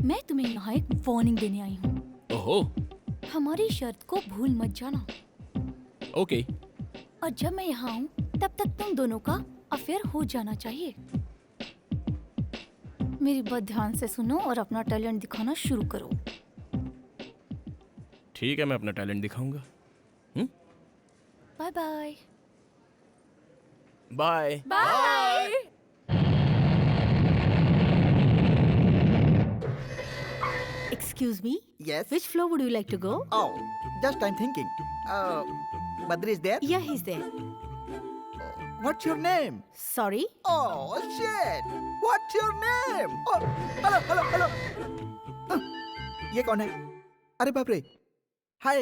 मैं तुम्हें यहाँ एक वार्निंग देने आई हूँ। ओहो, हमारी शर्त को भूल मत जाना। ओके। और जब मैं यहाँ आऊँ तब तक तुम दोनों का अफेयर हो जाना चाहिए। मेरी बात ध्यान से सुनो और अपना टैलेंट दिखाना शुरू करो। ठीक है, मैं अपना टैलेंट दिखाऊंगा। Bye bye. Bye. Bye. Excuse me? Yes. Which floor would you like to go? Oh, just I'm thinking. Badri is there? Yeah, he's there. What's your name? Sorry? Oh shit! What's your name? Oh, hello. ये कौन है? अरे बाप रे! Hi.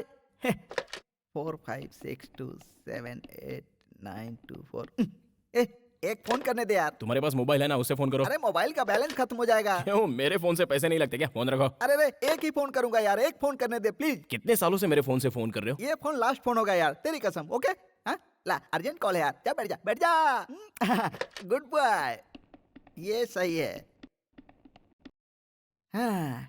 4 5 6 2 7 8 9 2 4. एक phone करने दे यार। तुम्हारे पास मोबाइल है ना, उससे फोन करो। अरे मोबाइल का बैलेंस खत्म हो जाएगा। क्यों, मेरे फोन से पैसे नहीं लगते क्या? फोन रखो। अरे रे, एक ही फोन करूंगा यार, एक फोन करने दे प्लीज। कितने सालों से मेरे फोन से फोन कर रहे हो? ये फोन लास्ट फोन होगा यार, तेरी कसम। ओके? हाँ? ला, अर्जेंट कॉल है यार। जा बैठ जा। Good boy. ये सही है। हाँ।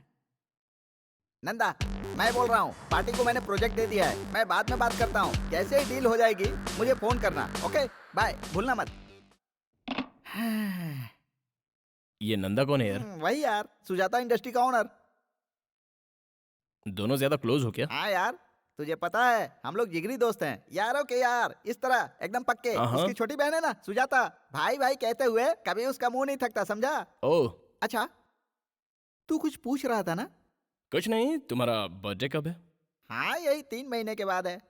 नंदा, मैं बोल रहा हूँ, पार्टी को मैंने प्रोजेक्ट दे दिया है। मैं बाद में बात करता हूँ। जैसे ही डील हो जाएगी मुझे फोन करना। ओके? बाय, भूलना मत। ये नंदा कौन है यार? वही यार, सुजाता इंडस्ट्री का ओनर। दोनों ज्यादा क्लोज हो क्या? हाँ यार, तुझे पता है हम लोग जिगरी दोस्त हैं। यारों के यार, इस तरह एकदम पक्के। उसकी छोटी बहन है ना सुजाता, भाई भाई कहते हुए कभी उसका मुंह नहीं थकता, समझा? ओह, अच्छा, तू कुछ पूछ रहा था ना? कुछ नहीं। तुम्हारा बर्थडे कब है? हाँ, यही 3 महीने के बाद है।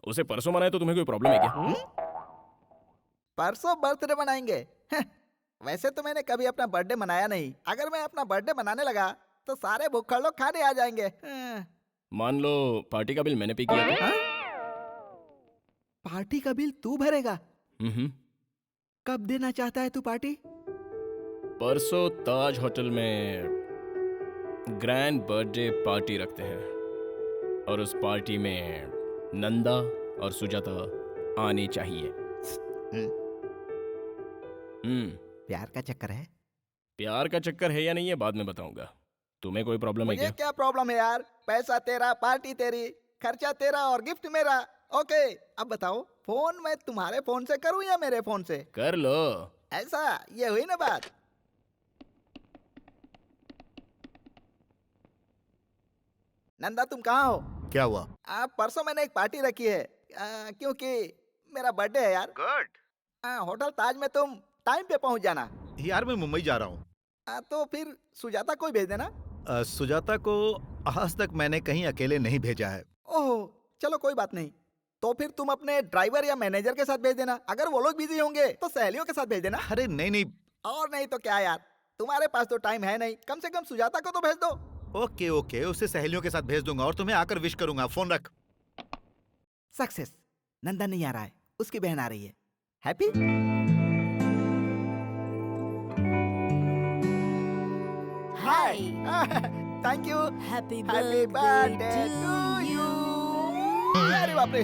उसे परसों मनाए तो तुम्हें कोई प्रॉब्लम है क्या? परसों बर्थडे मनाएंगे? वैसे तो मैंने कभी अपना बर्थडे मनाया नहीं। अगर मैं अपना बर्थडे मनाने लगा तो सारे भूखड़ लोग खाने आ जाएंगे। मान लो पार्टी का बिल मैंने पे किया था। पार्टी का बिल तू भरेगा? कब देना चाहता है तू पार्टी? परसों ताज होटल में ग्रैंड बर्थडे पार्टी रखते हैं और उस पार्टी में नंदा और सुजाता आनी चाहिए। प्यार का चक्कर है? प्यार का चक्कर है या नहीं है बाद में बताऊंगा। तुम्हें कोई प्रॉब्लम है मुझे क्या? क्या प्रॉब्लम है यार? पैसा तेरा, पार्टी तेरी, खर्चा तेरा और गिफ्ट मेरा। ओके, अब बताओ फोन मैं तुम्हारे फोन से करूं या मेरे फोन से? कर लो। ऐसा, ये हुई ना बात। नंदा तुम कहाँ हो? क्या हुआ? परसों मैंने एक पार्टी रखी है, क्योंकि मेरा बर्थडे है यार। गुड। होटल ताज में तुम टाइम पे पहुंच जाना। यार मैं मुंबई जा रहा हूँ। तो फिर सुजाता को ही भेज देना। सुजाता को आज तक मैंने कहीं अकेले नहीं भेजा है। ओह चलो कोई बात नहीं। तो फिर तुम अपने ड्राइवर या मैनेजर के साथ भेज देना। अगर वो लोग बिजी होंगे तो सहेलियों के साथ भेज देना। अरे नहीं नहीं। और नहीं तो क्या यार, तुम्हारे पास तो टाइम है नहीं, कम से कम सुजाता को तो भेज दो। ओके ओके, उसे सहेलियों के साथ भेज दूंगा और तुम्हें आकर विश करूंगा। फोन रख। सक्सेस। नंदा नहीं आ रहा है, उसकी बहन आ रही है। Happy? Hi. Thank you. Happy birthday to you. अरे बाप रे।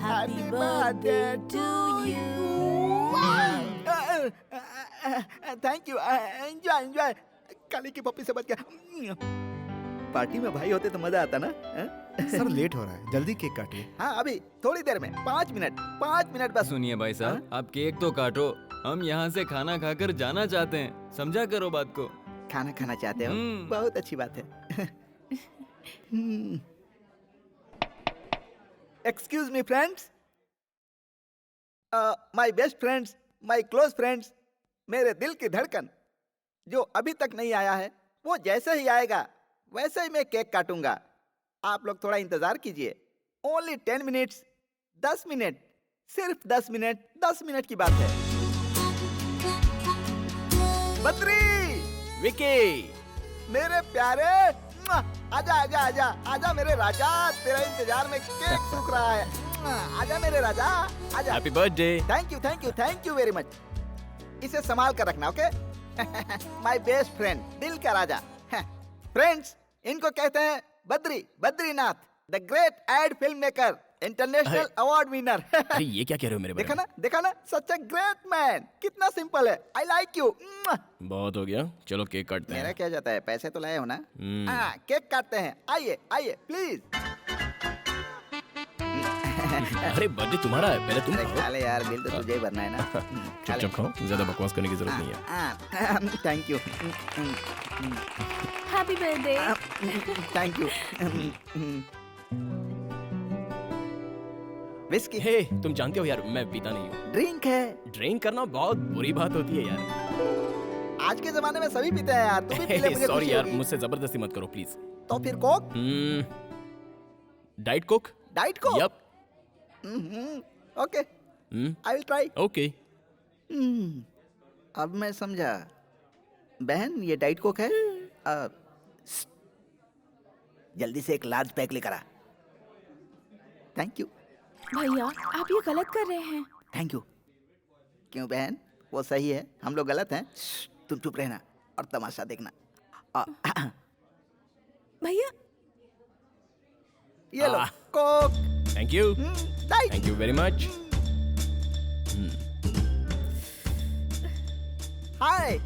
Happy birthday to you. Thank you. Enjoy enjoy. Kali की पप्पी से बच गया। पार्टी में भाई होते तो मजा आता ना। सर लेट हो रहा है, जल्दी केक काटिए। हाँ अभी थोड़ी देर में, 5 मिनट बस। सुनिए भाई साहब, आप केक तो काटो, हम यहाँ से खाना खाकर जाना चाहते हैं, समझा करो बात को। खाना खाना चाहते हो? बहुत अच्छी बात है। Excuse me friends, my best friends, my close friends, मेरे दिल की धड़कन जो अभी तक नहीं आया है, वो जैसे ही आएगा वैसे ही मैं केक काटूंगा। आप लोग थोड़ा इंतजार कीजिए। ओनली 10 मिनट्स, 10 मिनट, सिर्फ 10 मिनट, 10 मिनट की बात है। बद्री, विकी, मेरे प्यारे, आजा आजा आजा आजा मेरे राजा, तेरा इंतजार में केक सूख रहा है। आजा मेरे राजा, आजा। Happy birthday. Thank you very much. इसे संभाल कर रखना, ओके? माय बेस्ट फ्रेंड, दिल का राजा। फ्रेंड्स, इनको कहते हैं Badrinath, the great ad film maker, international award winner. अरे ये क्या कह रहे हो मेरे बारे में? देखा ना, सच अ ग्रेट मैन। कितना सिंपल है। I like you. बहुत हो गया, चलो केक काटते मेरा हैं। क्या जाता है, पैसे तो लाए हो ना? केक काटते हैं। आइए आइए प्लीज। अरे बर्थडे तुम्हारा है, पहले तुम अरे खाओ। खा ले यार, बिल तो तुझे ही भरना है ना। चुपचाप खाओ, ज्यादा बकवास करने की जरूरत नहीं है। Thank you. Happy birthday. Thank you. Whisky hey, तुम जानते हो यार, मैं पीता नहीं हूँ। ड्रिंक है। ड्रिंक करना बहुत बुरी बात होती है यार। आज के जमाने में सभी पीते हैं यार, तू भी पी ले, मुझे सॉरी खुशी यार, होगी। मुझसे जबरदस्ती मत करो प्लीज। तो फिर Coke? Diet Coke. Diet Coke? Yup. Okay, I will try. Okay. अब मैं समझा। बहन, ये डाइट कोक है? जल्दी से एक लार्ज पैक लेकर आ। Thank you. भैया आप ये गलत कर रहे हैं। Thank you. क्यों बहन, वो सही है, हम लोग गलत हैं? तुम चुप रहना और तमाशा देखना। भैया ये लो coke. Thank you, diet. Thank you very much. Hi.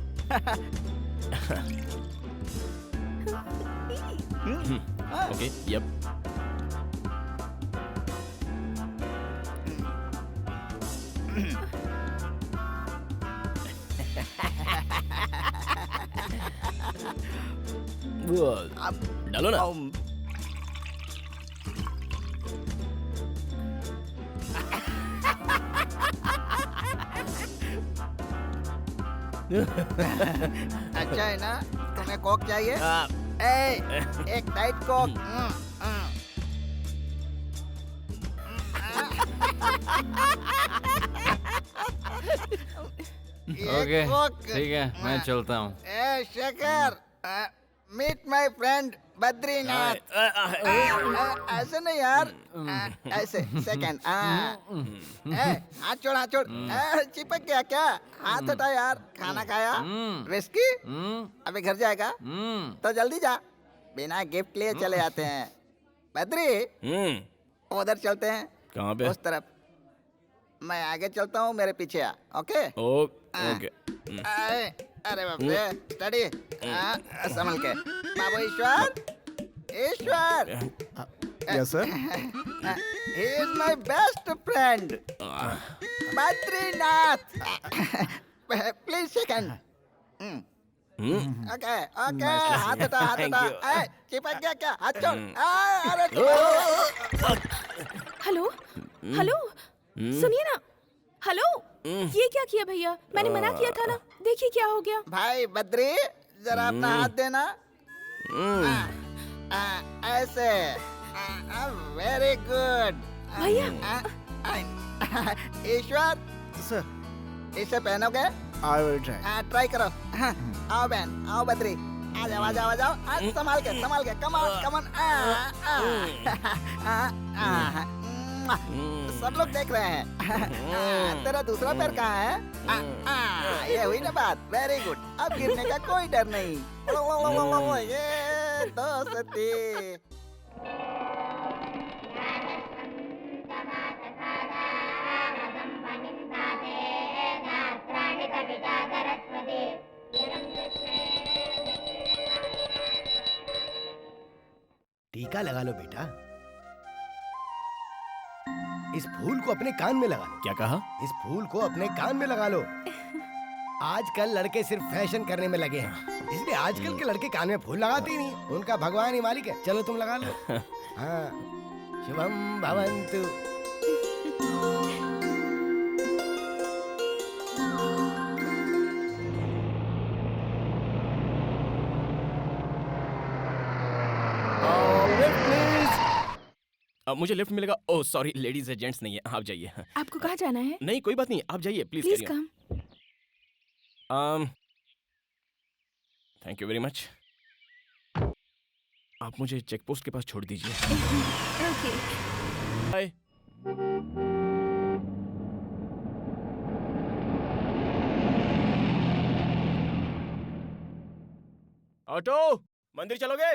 Okay, yup. डालो ना। अच्छा है ना? तुम्हें कोक चाहिए? एक डाइट कोक। ओके, ठीक है, मैं चलता हूँ। Shekhar, meet my friend Badrinath. ऐसे नहीं यार, ऐसे। सेकंड। हाथ छोड़, हाथ छोड़। चिपक गया क्या? हाथ हटा यार। खाना खाया? विस्की? अभी घर जाएगा तो जल्दी जा, बिना गिफ्ट लिए चले जाते हैं। बद्री, उधर चलते हैं। कहाँ पे? उस तरफ। मैं आगे चलता हूँ, मेरे पीछे आ। ओके? ओके। अरे बाप रे, स्टडी। संभल के। बाबू Ishwar, Ishwar. Yes sir. He is my best friend. Badrinath. Please shake hand. Okay, okay. हाथ हटा, हाथ हटा। चिपक गया क्या? हाथ छोड़। अरे हेलो हेलो सुनिए ना। हेलो ये क्या किया भैया? मैंने मना किया था ना। देखिए क्या हो गया। भाई बद्री, जरा अपना हाथ देना। ऐसे। Very good. भैया ईश्वर सर इसे पहनोगे? I will try. ट्राई करो। आओ बहन, आओ बद्री। आ जाओ, आ जाओ, आ जाओ। संभाल के, कम ऑन, कम ऑन। सब लोग देख रहे हैं। तेरा दूसरा पैर कहाँ है? ये हुई ना बात। Very good. अब गिरने का कोई डर नहीं। ये दोस्ती। टीका लगा लो बेटा। इस फूल को अपने कान में लगा लो। क्या कहा? इस फूल को अपने कान में लगा लो। आजकल लड़के सिर्फ फैशन करने में लगे हैं, इसलिए आजकल के लड़के कान में फूल लगाते ही नहीं। उनका भगवान ही मालिक है। चलो तुम लगा लो। हाँ, शुभम भवन्तु। मुझे लिफ्ट मिलेगा? ओह सॉरी, लेडीज है, जेंट्स नहीं है। आप जाइए। आपको कहाँ जाना है? नहीं कोई बात नहीं, आप जाइए please. Please come. Thank you very much. आप मुझे चेक पोस्ट के पास छोड़ दीजिए। ओके। बाय। ऑटो, मंदिर चलोगे?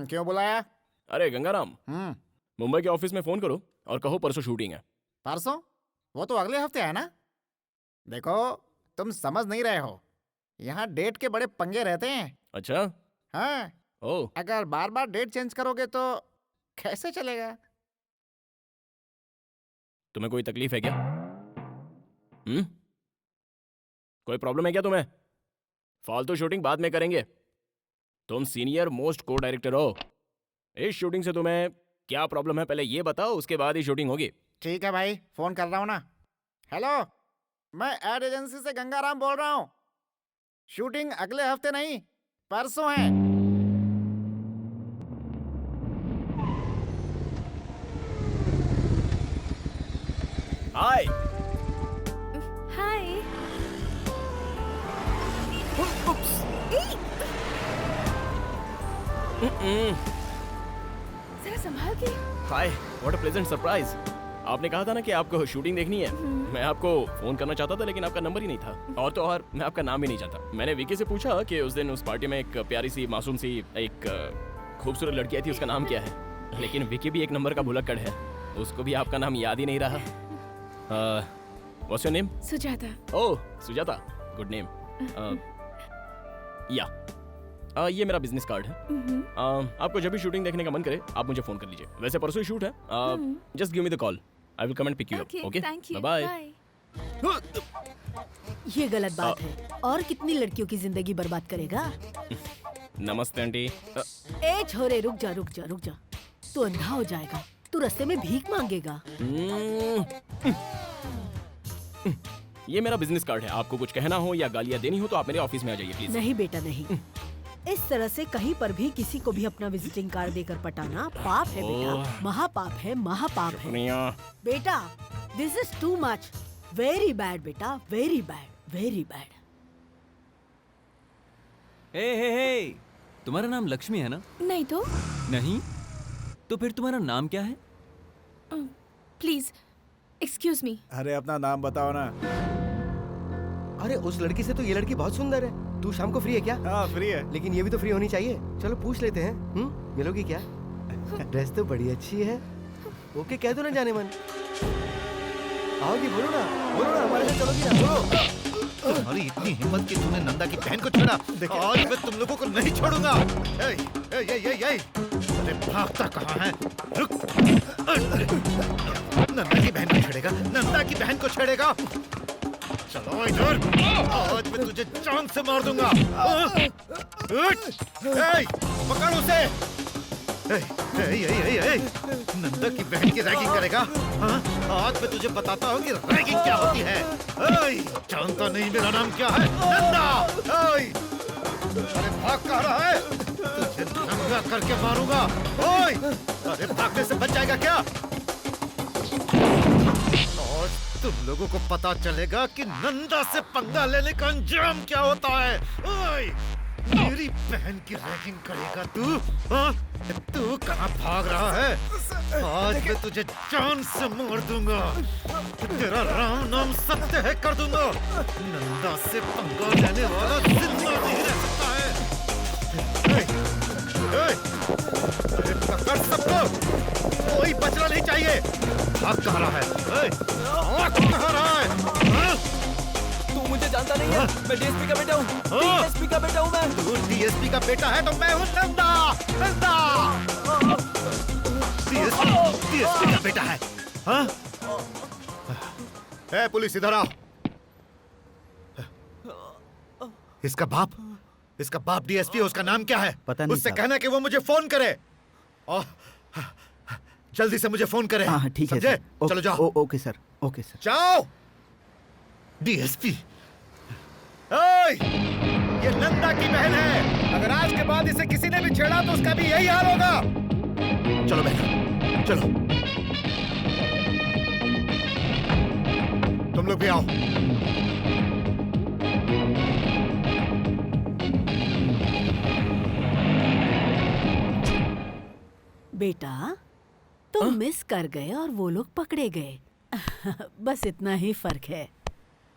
क्यों बुलाया? अरे गंगाराम, मुंबई के ऑफिस में फोन करो और कहो परसों शूटिंग है। परसों? वो तो अगले हफ्ते है ना। देखो, तुम समझ नहीं रहे हो। यहाँ डेट के बड़े पंगे रहते हैं। अच्छा? हाँ। ओह। अगर बार बार डेट चेंज करोगे तो कैसे चलेगा? तुम्हें कोई तकलीफ है क्या? कोई प्रॉब्लम है क्या तुम्हें? फालतू शूटिंग बाद में करेंगे। तुम सीनियर मोस्ट को डायरेक्टर हो। इस शूटिंग से तुम्हें क्या प्रॉब्लम है पहले ये बताओ, उसके बाद ही शूटिंग होगी। ठीक है भाई, फोन कर रहा हूँ ना। हेलो, मैं एड एजेंसी से गंगाराम बोल रहा हूँ। शूटिंग अगले हफ्ते नहीं, परसों है। हाय। हाय। जरा संभाल के। हाय, व्हाट अ प्लेजेंट सरप्राइज। आपने कहा था ना कि आपको शूटिंग देखनी है। मैं आपको फोन करना चाहता था लेकिन आपका नंबर ही नहीं था। और तो और मैं आपका नाम भी नहीं जानता। मैंने विकी से पूछा कि उस दिन उस पार्टी में एक प्यारी सी मासूम सी एक खूबसूरत लड़की आई थी, उसका नाम क्या है। लेकिन विकी भी एक नंबर का भुलक्कड़ है, उसको भी आपका नाम याद ही नहीं रहा। What's your name? Sujata. Oh Sujata, good name. या ये मेरा बिजनेस कार्ड है। आपको जब भी शूटिंग देखने का मन करे आप मुझे फोन कर लीजिए। वैसे परसों ही शूट है। Just give me the call, I will come and pick you up. Okay, thank you. Bye. ये गलत बात है। और कितनी लड़कियों की जिंदगी बर्बाद करेगा? नमस्ते आंटी। ए छोरे, रुक जा रुक जा रुक जा। तू अंधा हो जाएगा, तू रास्ते में भीख मांगेगा। ये मेरा बिजनेस कार्ड है। आपको कुछ कहना हो या गालियाँ देनी हो तो आप मेरे ऑफिस में आ जाइए प्लीज। नहीं बेटा नहीं। इस तरह से कहीं पर भी किसी को भी अपना विजिटिंग कार्ड देकर पटाना पाप है बेटा, महापाप है, महापाप है बेटा। This is too much, very bad बेटा, वेरी बैड, वेरी बैड। हे, तुम्हारा नाम लक्ष्मी है ना? नहीं तो। नहीं? तो फिर तुम्हारा नाम क्या है? Please excuse me. अरे अपना नाम बताओ ना। अरे उस लड़की से तो ये लड़की बहुत सुंदर है। तू शाम को फ्री है क्या? हाँ फ्री है, लेकिन ये भी तो फ्री होनी चाहिए। चलो पूछ लेते हैं। मिलोगी क्या? ड्रेस तो बड़ी अच्छी है। ओके कह दो ना जाने मन। आओगी? बोलो ना हमारे साथ चलोगी ना? बोलो। तुम्हारी इतनी हिम्मत कि तूने नंदा की बहन को छेड़ा। आज मैं तुम लोगों को नहीं छोड़ूंगा। ए, ए, ए, ए, ए, अरे भागता कहाँ है? रुक। नंदा की बहन को छेड़ेगा, नंदा की बहन को छेड़ेगा। चलो इधर, आज मैं तुझे जान से मार दूंगा। पकड़ उसे। नंदा की बहन की रैगिंग करेगा? हाँ? आज मैं तुझे बताता हूँ कि रैगिंग क्या होती है। जानता नहीं मेरा नाम क्या है? नंदा। अरे भाग कहाँ रहा है? तुझे नंगा करके मारूंगा। अरे भागने से बच जाएगा क्या? और तुम लोगों को पता चलेगा कि नंदा से पंगा लेने का अंजाम क्या होता है। मेरी बहन की रैगिंग करेगा तू? हाँ? तू कहाँ भाग रहा है? आज मैं तुझे जान से मार दूंगा। तेरा राम नाम सत्य है कर दूंगा। नंदा से पंगा लेने वाला जिंदा नहीं रह सकता है। अरे पकड़ सबको, कोई बचना नहीं चाहिए। भाग कहाँ रहा है? भाग कहाँ रहा है? हाँ? तू मुझे जानता नहीं है, मैं डीएसपी का बेटा हूँ। डीएसपी का बेटा हूँ मैं। तू डीएसपी का बेटा है तो मैं हूँ नंदा। नंदा डीएसपी का बेटा है। हाँ? ए, पुलिस इधर आओ। इसका बाप डीएसपी है। उसका नाम क्या है? पता नहीं उससे साहब। कहना कि वो मुझे फोन करे और जल्दी से मुझे फोन करे। हाँ ठीक है समझे? सर। चलो जाओ। Okay sir, okay sir. जाओ। डीएसपी, ये नंदा की बहन है। अगर आज के बाद इसे किसी ने भी छेड़ा तो उसका भी यही हाल होगा। चलो बहन, चलो। तुम लोग भी आओ। बेटा तुम मिस कर गए और वो लोग पकड़े गए। बस इतना ही फर्क है।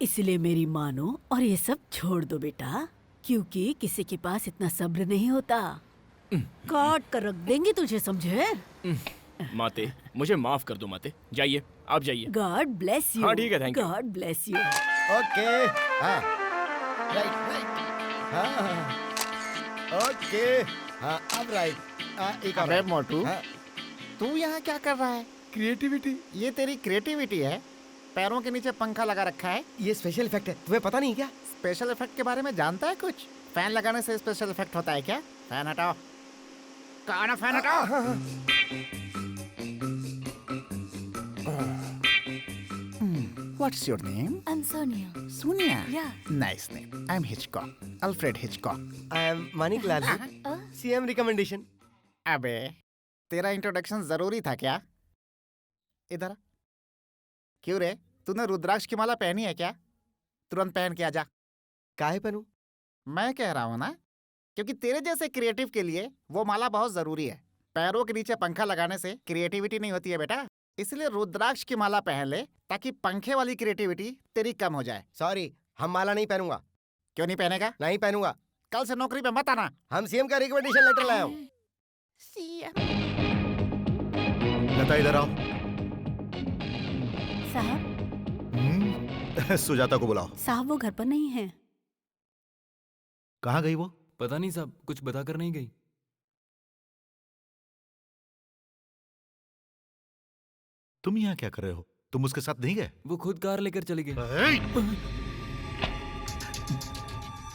इसलिए मेरी मानो और ये सब छोड़ दो बेटा, क्योंकि किसी के पास इतना सब्र नहीं होता। काट कर रख देंगे तुझे, समझे? माते, मुझे माफ कर दो माते। जाइए, आप जाइए। God bless you. हाँ, ठीक है, thank you. God bless you. Okay. हाँ राइट। हाँ ओके। हाँ अब राइट। एक और अबे right। मोटू, हाँ, तू यहाँ क्या कर रहा है? क्रिएटिविटी। ये तेरी क्रिएटिविटी है? पैरों के नीचे पंखा लगा रखा है। ये स्पेशल इफेक्ट है, तुम्हें पता नहीं क्या? स्पेशल इफेक्ट के बारे में जानता है कुछ? फैन लगाने से स्पेशल इफेक्ट होता है क्या? फैन हटाओ। कहा ना फैन हटाओ। What's your name? I'm Sonia. Sonia. Yeah. Nice name. I'm Hitchcock. Alfred Hitchcock. I am Manik Lal. CM recommendation. अबे तेरा इंट्रोडक्शन जरूरी था क्या? इधर आ। क्यों रे, तूने रुद्राक्ष की माला पहनी है क्या? तुरंत पहन के आजा। काहे पहनूं? मैं कह रहा हूँ ना, क्योंकि तेरे जैसे क्रिएटिव के लिए वो माला बहुत जरूरी है। पैरों के नीचे पंखा लगाने से क्रिएटिविटी नहीं होती है बेटा। इसलिए रुद्राक्ष की माला पहन ले ताकि पंखे वाली क्रिएटिविटी तेरी कम हो जाए। सॉरी, हम माला नहीं पहनूंगा। क्यों नहीं पहनेगा? नहीं पहनूंगा। कल से नौकरी पे मत आना। हम सीएम का रिकमेंडेशन लेटर लाया हूँ। लता इधर आओ। साहब, सुजाता को बुलाओ। साहब वो घर पर नहीं है। कहाँ गई वो? पता नहीं साहब, कुछ बताकर नहीं गई। तुम यहाँ क्या कर रहे हो? तुम उसके साथ नहीं गए? वो खुद कार लेकर चली गई।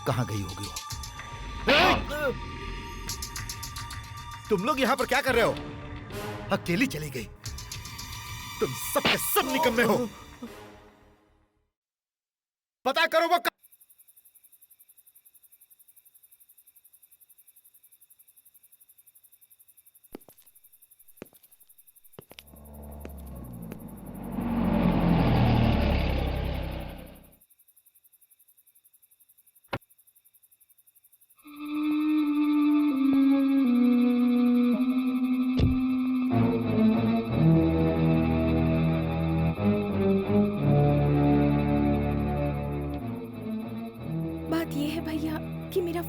कहाँ गई होगी वो? तुम लोग यहाँ पर क्या कर रहे हो? अकेली चली गई। तुम सब के सब निकम्मे हो। पता करो वो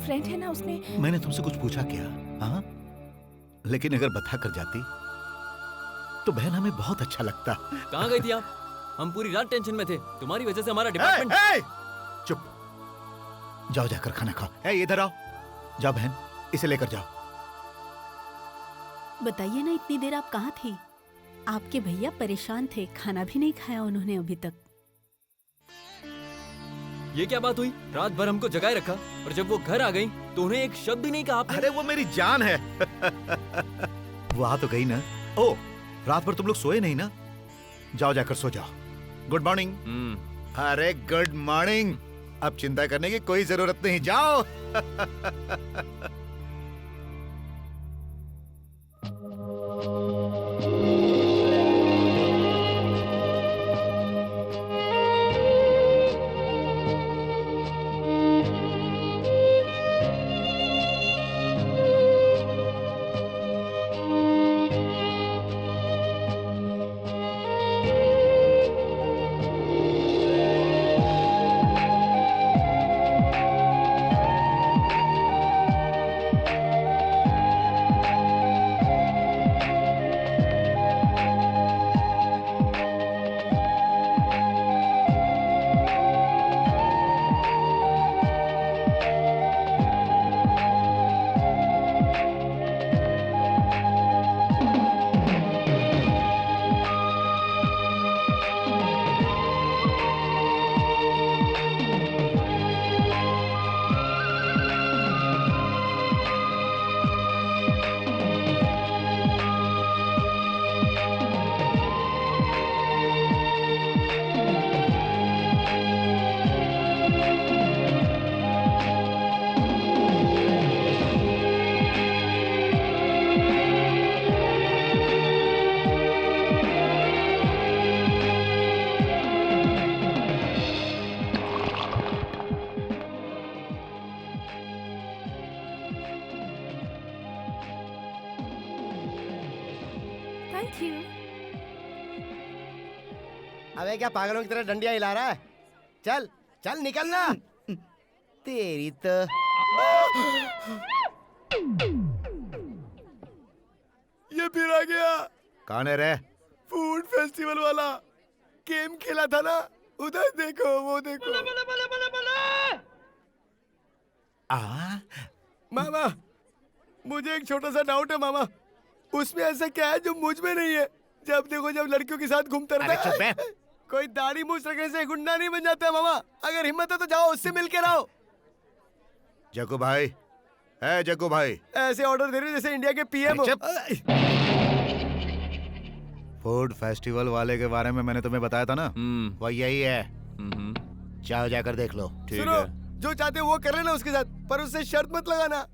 फ्रेंड है ना, उसने मैंने तुमसे कुछ पूछा क्या? हाँ, लेकिन अगर बता कर जाती तो बहन हमें बहुत अच्छा लगता। कहाँ गई थी आप? हम पूरी रात टेंशन में थे, तुम्हारी वजह से हमारा डिपार्टमेंट। चुप। जाओ जाकर खाना खाओ। ए इधर आओ, जाओ बहन इसे लेकर जाओ। बताइए ना, इतनी देर आप कहाँ थी? आपके भैया परेशान थे, खाना भी नहीं खाया उन्होंने अभी तक। ये क्या बात हुई? रात भर हमको जगाए रखा और जब वो घर आ गई तो उन्हें एक शब्द भी नहीं कहा आपने। अरे वो मेरी जान है। वो आ तो गई ना। ओ, रात भर तुम लोग सोए नहीं ना? जाओ जाकर सो जाओ। Good morning. अरे गुड मॉर्निंग। अब चिंता करने की कोई जरूरत नहीं, जाओ। Thank you. अबे क्या पागलों की तरह डंडियां हिला रहा है? चल चल निकलना। तेरी तो ये फिर आ गया। कौन है रे? फूड फेस्टिवल वाला गेम खेला था ना, उधर देखो, वो देखो। मामा, मुझे एक छोटा सा डाउट है मामा। उसमें ऐसा क्या है जो मुझ में नहीं है? जब देखो जब लड़कियों के साथ घूमता रहता है। कोई दाढ़ी मूछ रखने से गुंडा नहीं बन जाता मामा। अगर हिम्मत है तो जाओ उससे मिल के रहो। जग्गू भाई, है जग्गू भाई, ऐसे ऑर्डर दे रहे हो जैसे इंडिया के पीएम हो। फूड फेस्टिवल वाले के बारे में मैंने तुम्हें बताया था ना, वो यही है। जाओ जाकर देख लो। ठीक सुनो, है। जो चाहते हो वो कर लेना उसके साथ, पर उससे शर्त मत लगाना।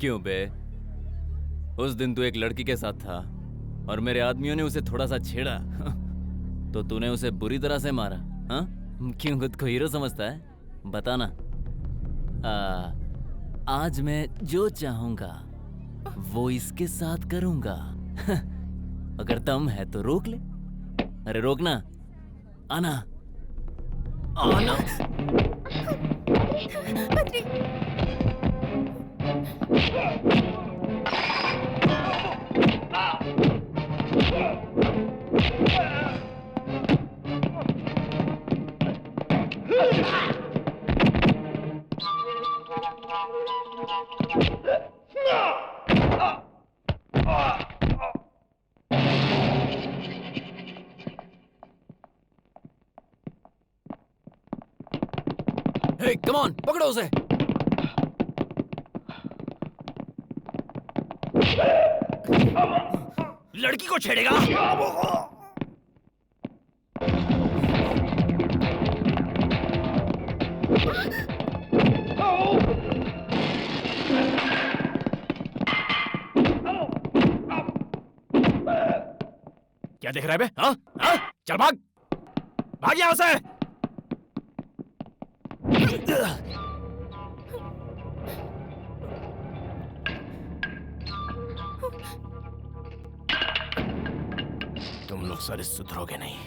क्यों बे? उस दिन तू एक लड़की के साथ था और मेरे आदमियों ने उसे थोड़ा सा छेड़ा तो तूने उसे बुरी तरह से मारा। हाँ, क्यों खुद को हीरो समझता है? बताना। आज मैं जो चाहूंगा वो इसके साथ करूंगा। अगर दम है तो रोक ले। अरे रोकना, आना आना। हे कम ऑन, पकड़ो उसे। लड़की को छेड़ेगा? क्या देख रहा है बे? हाँ? हाँ? चल भाग! भाग यहाँ से! तुम लोग सारे सुधरोगे नहीं।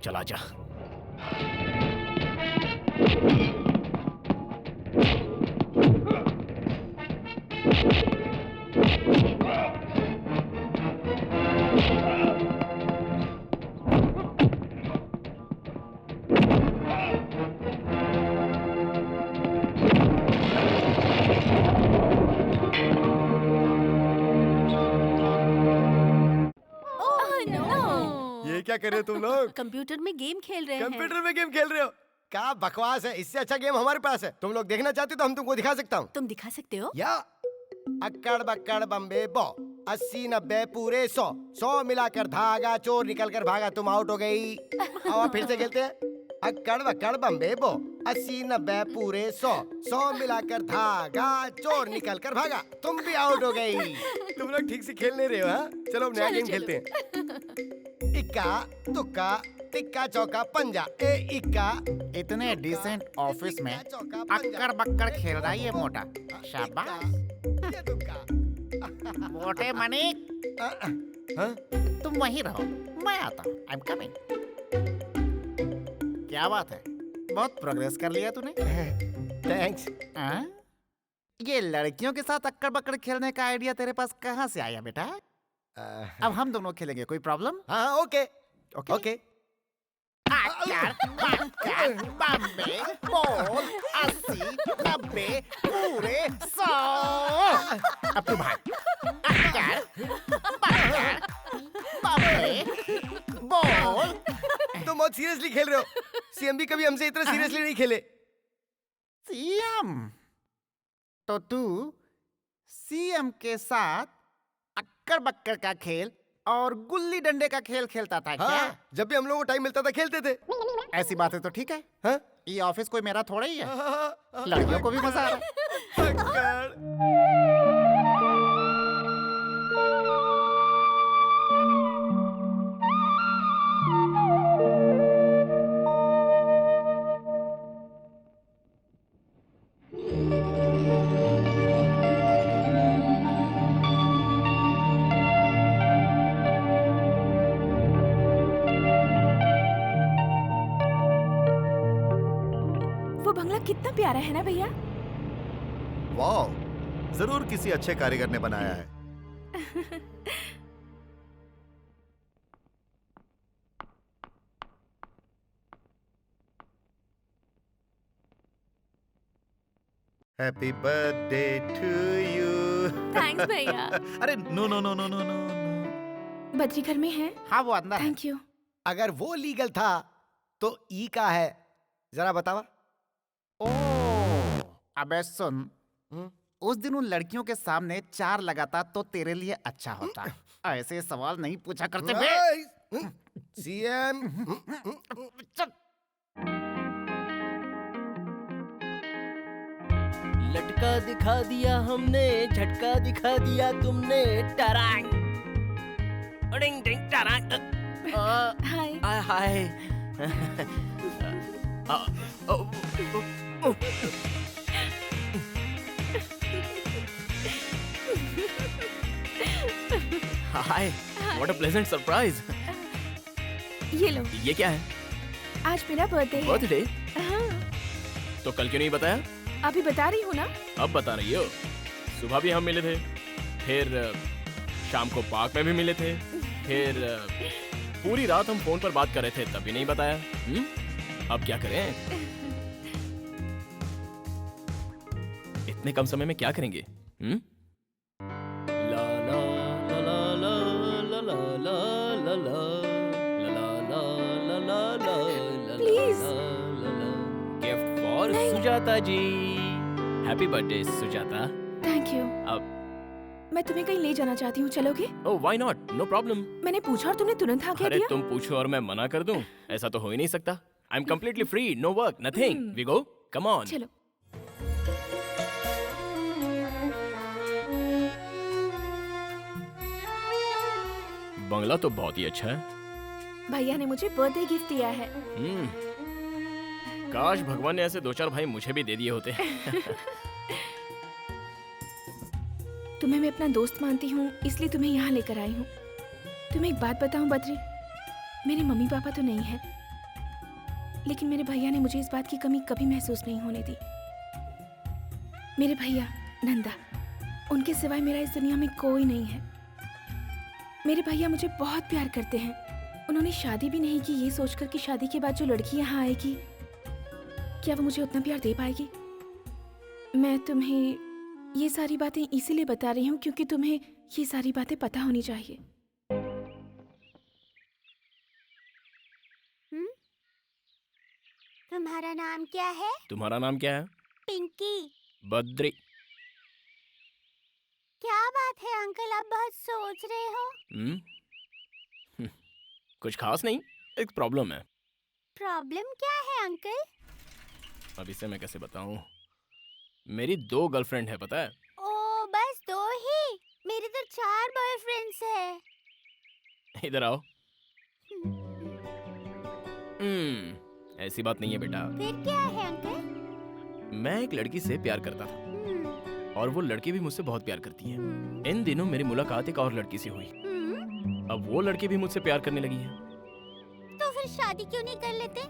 चला जा। ये क्या कर रहे हो तुम लोग? कंप्यूटर में गेम खेल रहे हैं। कंप्यूटर में गेम खेल रहे हो? क्या बकवास है, इससे अच्छा गेम हमारे पास है। तुम लोग देखना चाहते हो तो हम तुमको दिखा सकता हूँ। तुम दिखा सकते हो? या अक्कड़ बक्कड़ बम्बे बो, 80 90 पूरे 100, 100 मिलाकर धागा, चोर निकल कर भागा, तुम आउट हो गई। और फिर से खेलते हैं। अक्कड़ बक्कड़ बम्बे बो, 80 90 पूरे 100, 100 मिलाकर धागा, चोर निकल कर भागा, तुम भी आउट हो गई। तुम लोग ठीक से खेल नहीं रहे हो, हाँ? चलो अब नया गेम खेलते हैं। इक्का दुक्का टिक्का चौका पंजा, ए इक्का। इतने डिसेंट ऑफिस में अक्कड़ बक्कड़ खेल रहा है ये मोटा। शाबाश। ये तुक्का। मोटे मनिक, हाँ? तुम वहीं रहो, मैं आता हूँ। I am coming. क्या बात है, बहुत प्रोग्रेस कर लिया तूने। थैंक्स। हाँ? ये लड़कियों के साथ अक्कड़ बक्कड़ खेलने का आइडिया तेरे पास कहाँ से आया बेटा? अब हम दोनों खेलेंगे, कोई प्रॉब्लम? हाँ ओके ओके ओके। अक्कड़ बक्कड़ बम्बे बोल, 80 90 पूरे 100। अब तू भाग। अक्कड़ बक्कड़ बम्बे बोल। तुम बहुत सीरियसली खेल रहे हो। सीएम भी कभी हमसे इतना सीरियसली नहीं खेले। सीएम? तो तू सीएम के साथ अक्कड़ बक्कड़ का खेल और गुल्ली डंडे का खेल खेलता था क्या? हाँ, जब भी हम लोगों को टाइम मिलता था खेलते थे। ऐसी बातें तो ठीक है। हाँ? ये ऑफिस कोई मेरा थोड़ा ही है। हाँ, लड़कियों को भी मजा आ रहा है। अक्कड़। वो बंगला कितना प्यारा है ना भैया। वाह, जरूर किसी अच्छे कारीगर ने बनाया है। Happy birthday to you. Thanks भैया। अरे no no no no no no no. Badri घर में है। हाँ वो अंदर है। Thank you. अगर वो लीगल था तो ई का है, जरा बतावा। ओ, अबे सुन, उस दिन उन लड़कियों के सामने 4 लगाता तो तेरे लिए अच्छा होता। ऐसे सवाल नहीं पूछा करते बे। सीएम। लटका दिखा दिया हमने, झटका दिखा दिया तुमने। टरांग डिंग डिंग टरांग। हाय। Hi. Hi, what a pleasant surprise. ये लो, ये क्या है? आज मेरा बर्थडे है। बर्थडे? हाँ, तो कल क्यों नहीं बताया? अभी बता रही हूँ ना। अब बता रही हो? सुबह भी हम मिले थे, फिर शाम को पार्क में भी मिले थे, फिर पूरी रात हम फोन पर बात कर रहे थे, तब भी नहीं बताया। अब क्या करें? इतने कम समय में क्या करेंगे? ला ला ला ला ला ला ला ला ला ला ला ला ला ला ला ला ला। प्लीज। ला ला Sujata ji. Happy birthday Sujata. Thank you. अब मैं तुम्हें कहीं ले जाना चाहती हूँ, चलोगे? Oh why not, no problem. मैंने पूछा और तुमने तुरंत हाँ कह अरे दिया। तुम पूछो और मैं मना कर दूं? ऐसा तो हो ही नहीं सकता। I am completely free, no work, nothing. We go, come on. चलो। बंगला तो बहुत ही अच्छा है। भैया ने मुझे बर्थडे गिफ्ट दिया है। काश भगवान ने ऐसे 2-4 भाई मुझे भी दे दिए होते। तुम्हें मैं अपना दोस्त मानती हूँ, इसलिए तुम्हें यहाँ लेकर आई हूँ। तुम्हें एक बात बताऊँ बद्री, मेरे मम्मी पापा तो नहीं है, लेकिन मेरे भैया ने मुझे इस बात की कमी कभी महसूस नहीं होने दी। मेरे भैया नंदा, उनके सिवाय मेरा इस दुनिया में कोई नहीं है। मेरे भैया मुझे बहुत प्यार करते हैं। उन्होंने शादी भी नहीं की ये सोचकर कि शादी के बाद जो लड़की यहाँ आएगी, क्या वो मुझे उतना प्यार दे पाएगी। मैं तुम्हें ये सारी बातें इसीलिए बता रही हूँ क्योंकि तुम्हें ये सारी बातें पता होनी चाहिए। तुम्हारा नाम क्या है? तुम्हारा नाम क्या है? पिंकी। बद्री। क्या बात है अंकल, आप बहुत सोच रहे हो? कुछ खास नहीं, एक प्रॉब्लम है। प्रॉब्लम क्या है अंकल? अब इसे मैं कैसे बताऊं? मेरी 2 गर्लफ्रेंड है, पता है? ओ बस 2 ही? मेरे तो 4 बॉयफ्रेंड्स है। इधर आओ। ऐसी बात नहीं है बेटा। फिर क्या है अंकल? मैं एक लड़की से प्यार करता था और वो लड़की भी मुझसे बहुत प्यार करती है। इन दिनों मेरी मुलाकात एक और लड़की से हुई। अब वो लड़की भी मुझसे प्यार करने लगी है। तो फिर शादी क्यों नहीं कर लेते?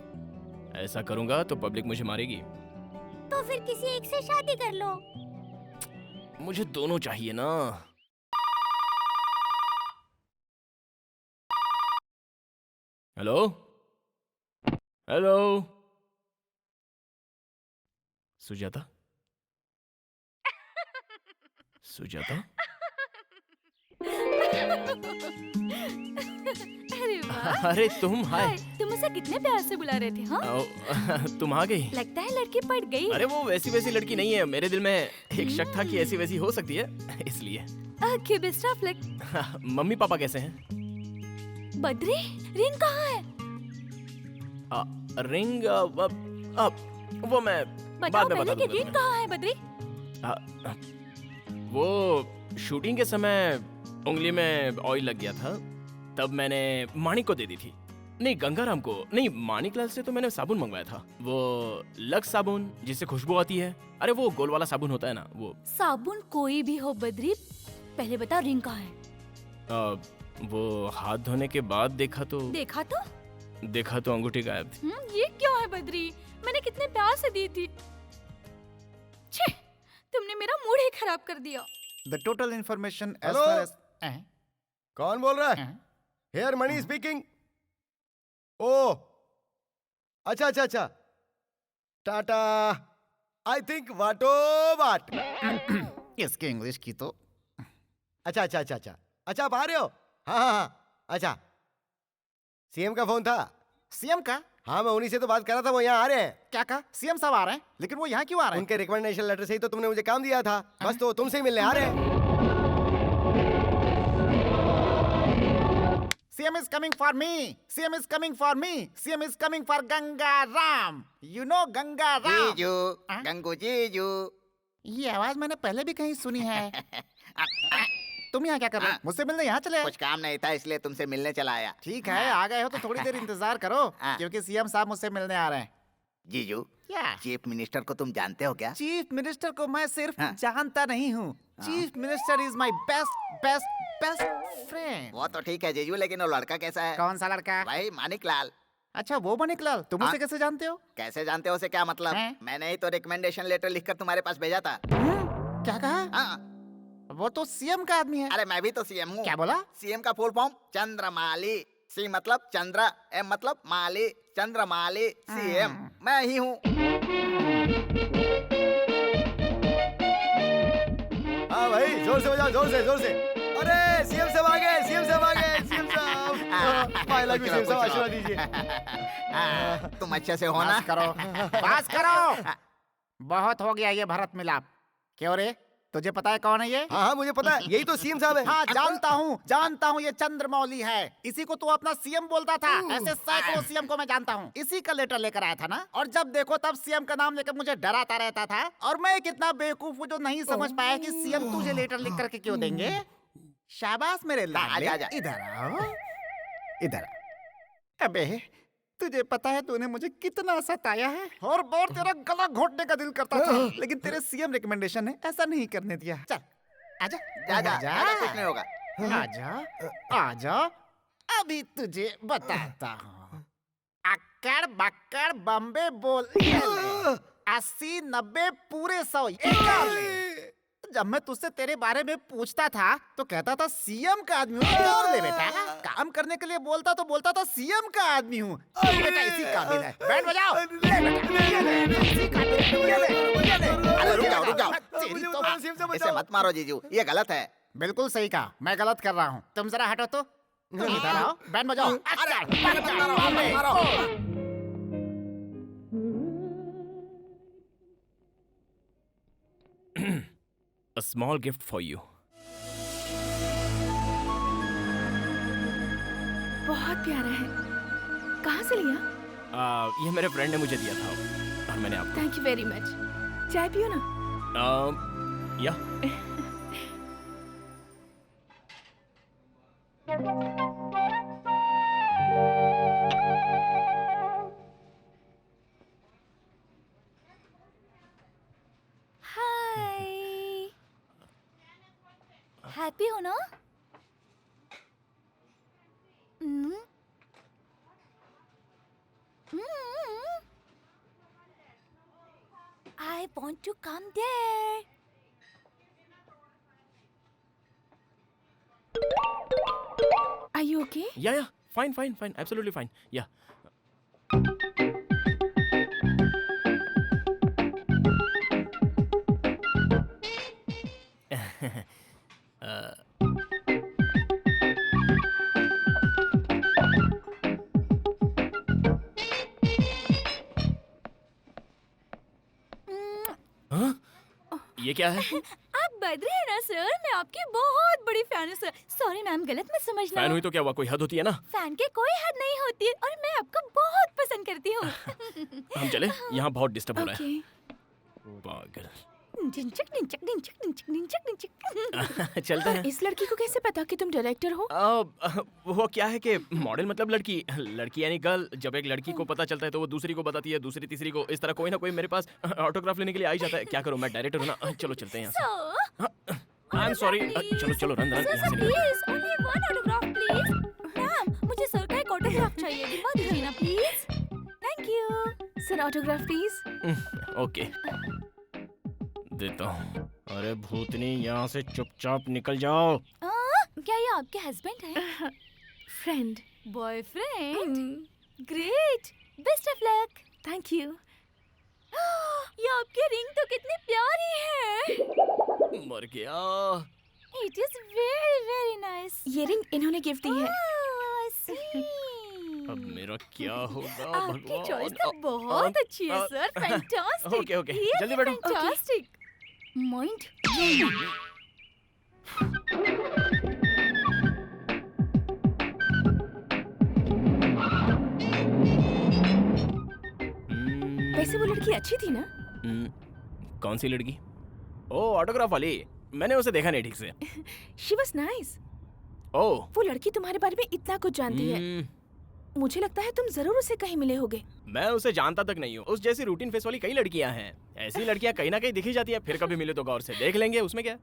ऐसा करूंगा तो पब्लिक मुझे मारेगी। तो फिर किसी एक से शादी कर लो। मुझे दोनों चाहिए ना। Hello hello Sujata. सुजाता। अरे वाह। अरे तुम, हाय। तुम उसे कितने प्यार से बुला रहे थे, हाँ? तुम आ गई। लगता है लड़की पड़ गई। अरे वो वैसी लड़की नहीं है। मेरे दिल में एक शक था कि ऐसी वैसी हो सकती है, इसलिए। Okay, best of luck. Mummy papa कैसे हैं? बद्री, रिंग कहाँ है? रिंग वो मैं बताओ बाद में पहले बता कि रिंग कहाँ है बद्री? वो शूटिंग के समय उंगली में ऑयल लग गया था, तब मैंने माणिक को दे दी थी। नहीं, गंगाराम को नहीं, माणिकलाल से तो मैंने साबुन मंगवाया था, वो लक्स साबुन जिससे खुशबू आती है। अरे वो गोल वाला साबुन होता है ना, वो। साबुन कोई भी हो बद्री, पहले बताओ रिंग कहाँ है? वो हाथ धोने के बाद देखा तो अंगूठी गायब थी। ये क्यों है बद्री? मैंने कितने प्यार से दी थी। छे, तुमने मेरा मूड ही खराब कर दिया। The total information as Hello? far as कौन बोल रहा है? Hair money speaking. ओ अच्छा टाटा, आई थिंक वाटो वाट। इसके इंग्लिश की तो अच्छा आप आ रहे हो? हाँ, अच्छा। सीएम का फोन था। सीएम का? हाँ, मैं उन्हीं से तो बात कर रहा था, वो यहाँ आ रहे हैं। क्या कहा? सीएम साहब आ रहे हैं, लेकिन वो यहाँ क्यों आ रहे हैं? उनके रिकमेंडेशन लेटर से ही तो तुमने मुझे काम दिया था। बस तो तुमसे ही मिलने आ रहे हैं। CM is coming for me. CM is coming for me. CM is coming for Gangaram. You know Gangaram? जीजू, गंगू जीजू। ये आवाज मैंने पहले भी कहीं सुनी है। तुम यहाँ क्या कर रहे हो? मुझसे मिलने यहाँ चले आए? कुछ काम नहीं था इसलिए तुमसे मिलने चला आया। ठीक है, आ गए हो तो थोड़ी देर इंतजार करो, क्योंकि सीएम साहब मुझसे मिलने आ रहे हैं। जीजू, क्या? चीफ मिनिस्टर को तुम जानते हो क्या? चीफ मिनिस्टर को मैं सिर्फ जानता नहीं हूँ। Chief minister is my best friend. वो तो ठीक है जीजू, लेकिन वो लड़का कैसा है? कौन सा लड़का? भाई मानिकलाल। अच्छा, वो मानिकलाल। तुम उसे कैसे जानते हो? कैसे जानते हो से क्या मतलब? मैंने ही तो रिकमेंडेशन लेटर लिखकर तुम्हारे पास भेजा था। क्या कहा? वो तो सीएम का आदमी है। अरे मैं भी तो सीएम हूँ। क्या बोला? सीएम का फुल फॉर्म चंद्रमाली। सी मतलब चंद्र, एम मतलब माली, चंद्रमाली सीएम मैं ही हूँ। हाँ भाई, जोर से बजाओ, जोर से। अरे सीएम साहब आ गए, सीएम साहब। आई लव यू सीएम साहब, आशीर्वाद दीजिए। तुम अच्छे से हो ना? बस करो। बहुत हो गया ये भरत मिलाप। क्यों रे, तुझे पता है कौन है ये? हाँ मुझे पता है, यही तो सीएम साहब है। हाँ जानता हूँ ये चंद्रमौली है। इसी को तू अपना सीएम बोलता था। ऐसे सैकड़ों सीएम को मैं जानता हूँ। इसी का लेटर लेकर आया था ना, और जब देखो तब सीएम का नाम लेकर मुझे डराता रहता था। और मैं कितना बेवकूफ हूँ जो नहीं समझ पाया कि सीएम तुझे लेटर लिख करके क्यों देंगे। शाबाश मेरे लाडले, इधर आओ, इधर आ। अबे तुझे पता है तूने मुझे कितना सताया है, और तेरा गला घोटने का दिल करता था, लेकिन तेरे सीएम रिकमेंडेशन ने ऐसा नहीं करने दिया। चल आजा, जा, कुछ नहीं होगा। आजा, अभी तुझे बताता हूँ। अक्कड़ बक्कड़ बम्बे बोल 80 90 पूरे 100। जब मैं तुझसे तेरे बारे में पूछता था तो कहता था सीएम का आदमी हूँ। और ले बेटा, काम करने के लिए बोलता था सीएम का आदमी हूँ। बेटा इसी काबिल है, बैंड बजाओ। अरे रुक जाओ, इसे मत मारो जीजू, ये गलत है। बिल्कुल सही कहा, मैं गलत कर रहा हूँ। तुम जरा हटो तो, तुम इधर आओ, बैंड बजाओ। A small gift for you. बहुत प्यारा है। कहाँ से लिया? ये मेरे फ्रेंड ने मुझे दिया था और मैंने आपको। Thank you very much. चाय पियो ना? या हैप्पी हो ना? I want to come there. Are you okay? Yeah, fine, absolutely fine. Yeah. ये क्या है? आप बद्री है ना सर? मैं आपकी बहुत बड़ी फैन हूँ सर। सॉरी मैम, गलत मत समझना। फैन हुई तो क्या हुआ, कोई हद होती है ना। फैन के कोई हद नहीं होती है, और मैं आपको बहुत पसंद करती हूँ। हम चले, यहाँ बहुत डिस्टर्ब हो रहा है। पागल। चलते हैं। इस लड़की को कैसे पता कि तुम डायरेक्टर हो? वो क्या है कि मॉडल मतलब लड़की यानी गर्ल। जब एक लड़की को पता चलता है तो वो दूसरी को बताती है, दूसरी तीसरी को। इस तरह कोई ना कोई मेरे पास ऑटोग्राफ लेने के लिए आ ही जाता है। क्या करूं, मैं डायरेक्टर हूं ना। चलो चलते हैं यहाँ से। I am sorry. चलो रन यहाँ से please, only one autograph please. Ma'am, मुझे सर का एक ऑटोग्राफ चाहिए, दिलवा दीजिए ना please. Thank you sir, autograph please. Okay, देता हूँ। अरे भूतनी, यहाँ से चुपचाप निकल जाओ। क्या ये आपके हस्बैंड है? Friend. Boyfriend? Great, best of luck. Thank you. ये आपकी रिंग तो कितनी प्यारी है। मर गया। It is very very nice. ये रिंग इन्होंने गिफ्ट दी है। अब मेरा क्या होगा आपकी भगवान। चॉइस तो बहुत अच्छी है सर। फैंटास्टिक। ओके, जल्दी बैठो। फैंटास्टिक। माइंड। वैसे वो लड़की अच्छी थी ना? कौन सी लड़की? ओ, ऑटोग्राफ वाली। मैंने उसे देखा नहीं ठीक से। She was nice. ओह, वो लड़की तुम्हारे बारे में इतना कुछ जानती है। मुझे लगता है तुम जरूर उसे कहीं मिले होगे। मैं उसे जानता तक नहीं हूँ। उस जैसी रूटीन फेस वाली कई लड़कियां हैं। ऐसी लड़कियां कहीं ना कहीं दिखी जाती है। फिर कभी मिले तो गौर से देख लेंगे, उसमें क्या।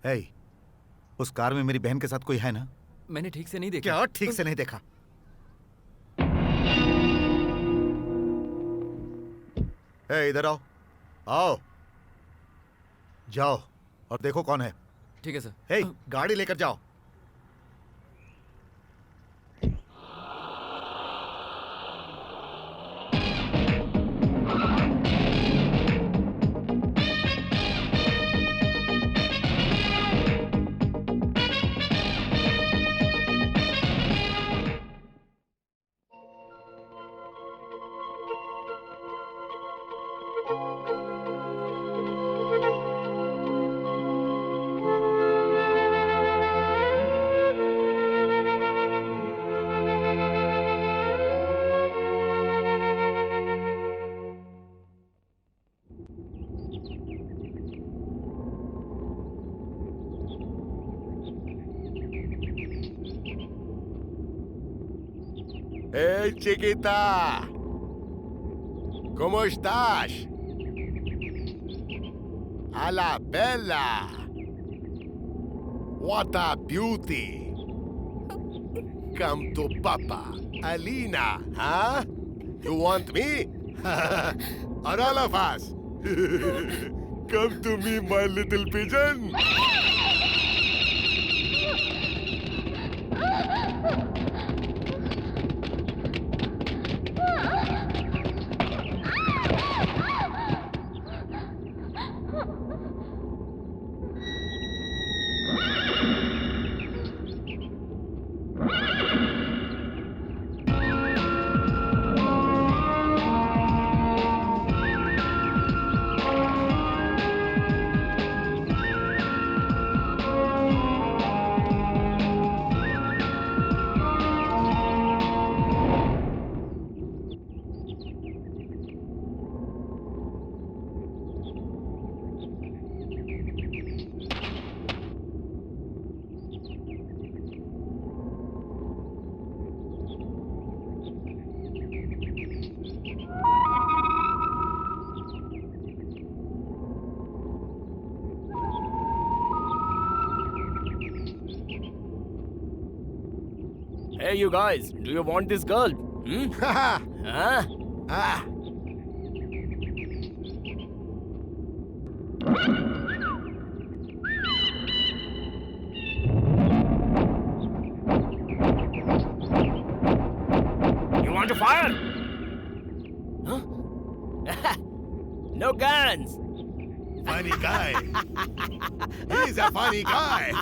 hey, उस कार में मेरी बहन के साथ कोई है ना? मैंने ठीक से नहीं देखा। क्या ठीक से नहीं देखा? इधर आओ, आओ, जाओ और देखो कौन है। ठीक है सर। हे, गाड़ी लेकर जाओ। Hey, chiquita. ¿Cómo estás? A la bella. What a beauty. Come to Papa. Alina, huh? You want me? Or all of us? Come to me, my little pigeon. Hey, you guys, do you want this girl? Hmm? Huh? Ah. You want to fire? Huh? No guns. Funny guy. He's a funny guy.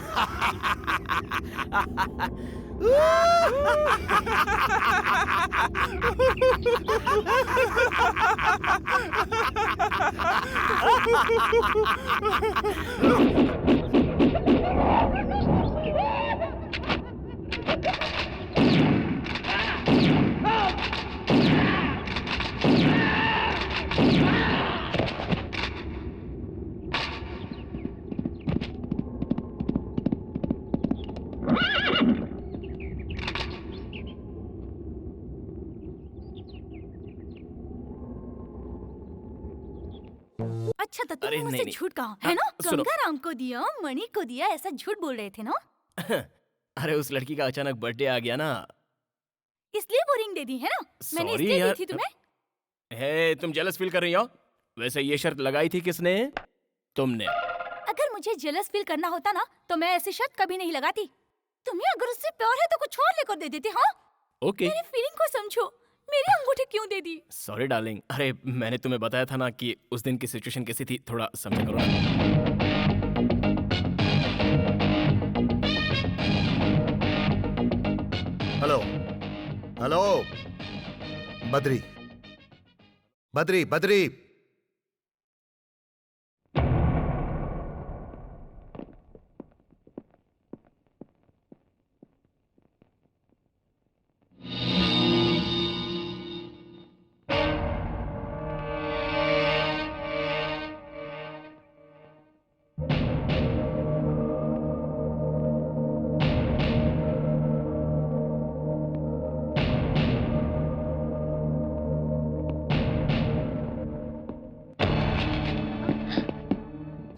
अच्छा तो तुम अरे मुझसे नहीं, नहीं। झूठ कहा है ना? सुनो। गंगाराम को दिया, मणि को दिया, ऐसा झूठ बोल रहे थे ना? अरे उस लड़की का अचानक बर्थडे आ गया ना। इसलिए वो रिंग दे दी है ना? मैंने Sorry इसलिए यार। दी थी तुम्हें? हे, तुम जेलस फील कर रही हो? वैसे ये शर्त लगाई थी किसने? तुमने। अगर मुझे जेलस फील करना होता ना तो मैं ऐसी शर्त कभी नहीं लगाती। तुम्हें अगर उससे प्यार है तो कुछ और लेकर दे देती, हाँ? ओके। मेरी फीलिंग को समझो। मेरी अंगूठी क्यों दे दी? Sorry darling. अरे मैंने तुम्हें बताया था ना कि उस दिन की सिचुएशन कैसी थी, थोड़ा समझा करो ना। हेलो हेलो बद्री बद्री बद्री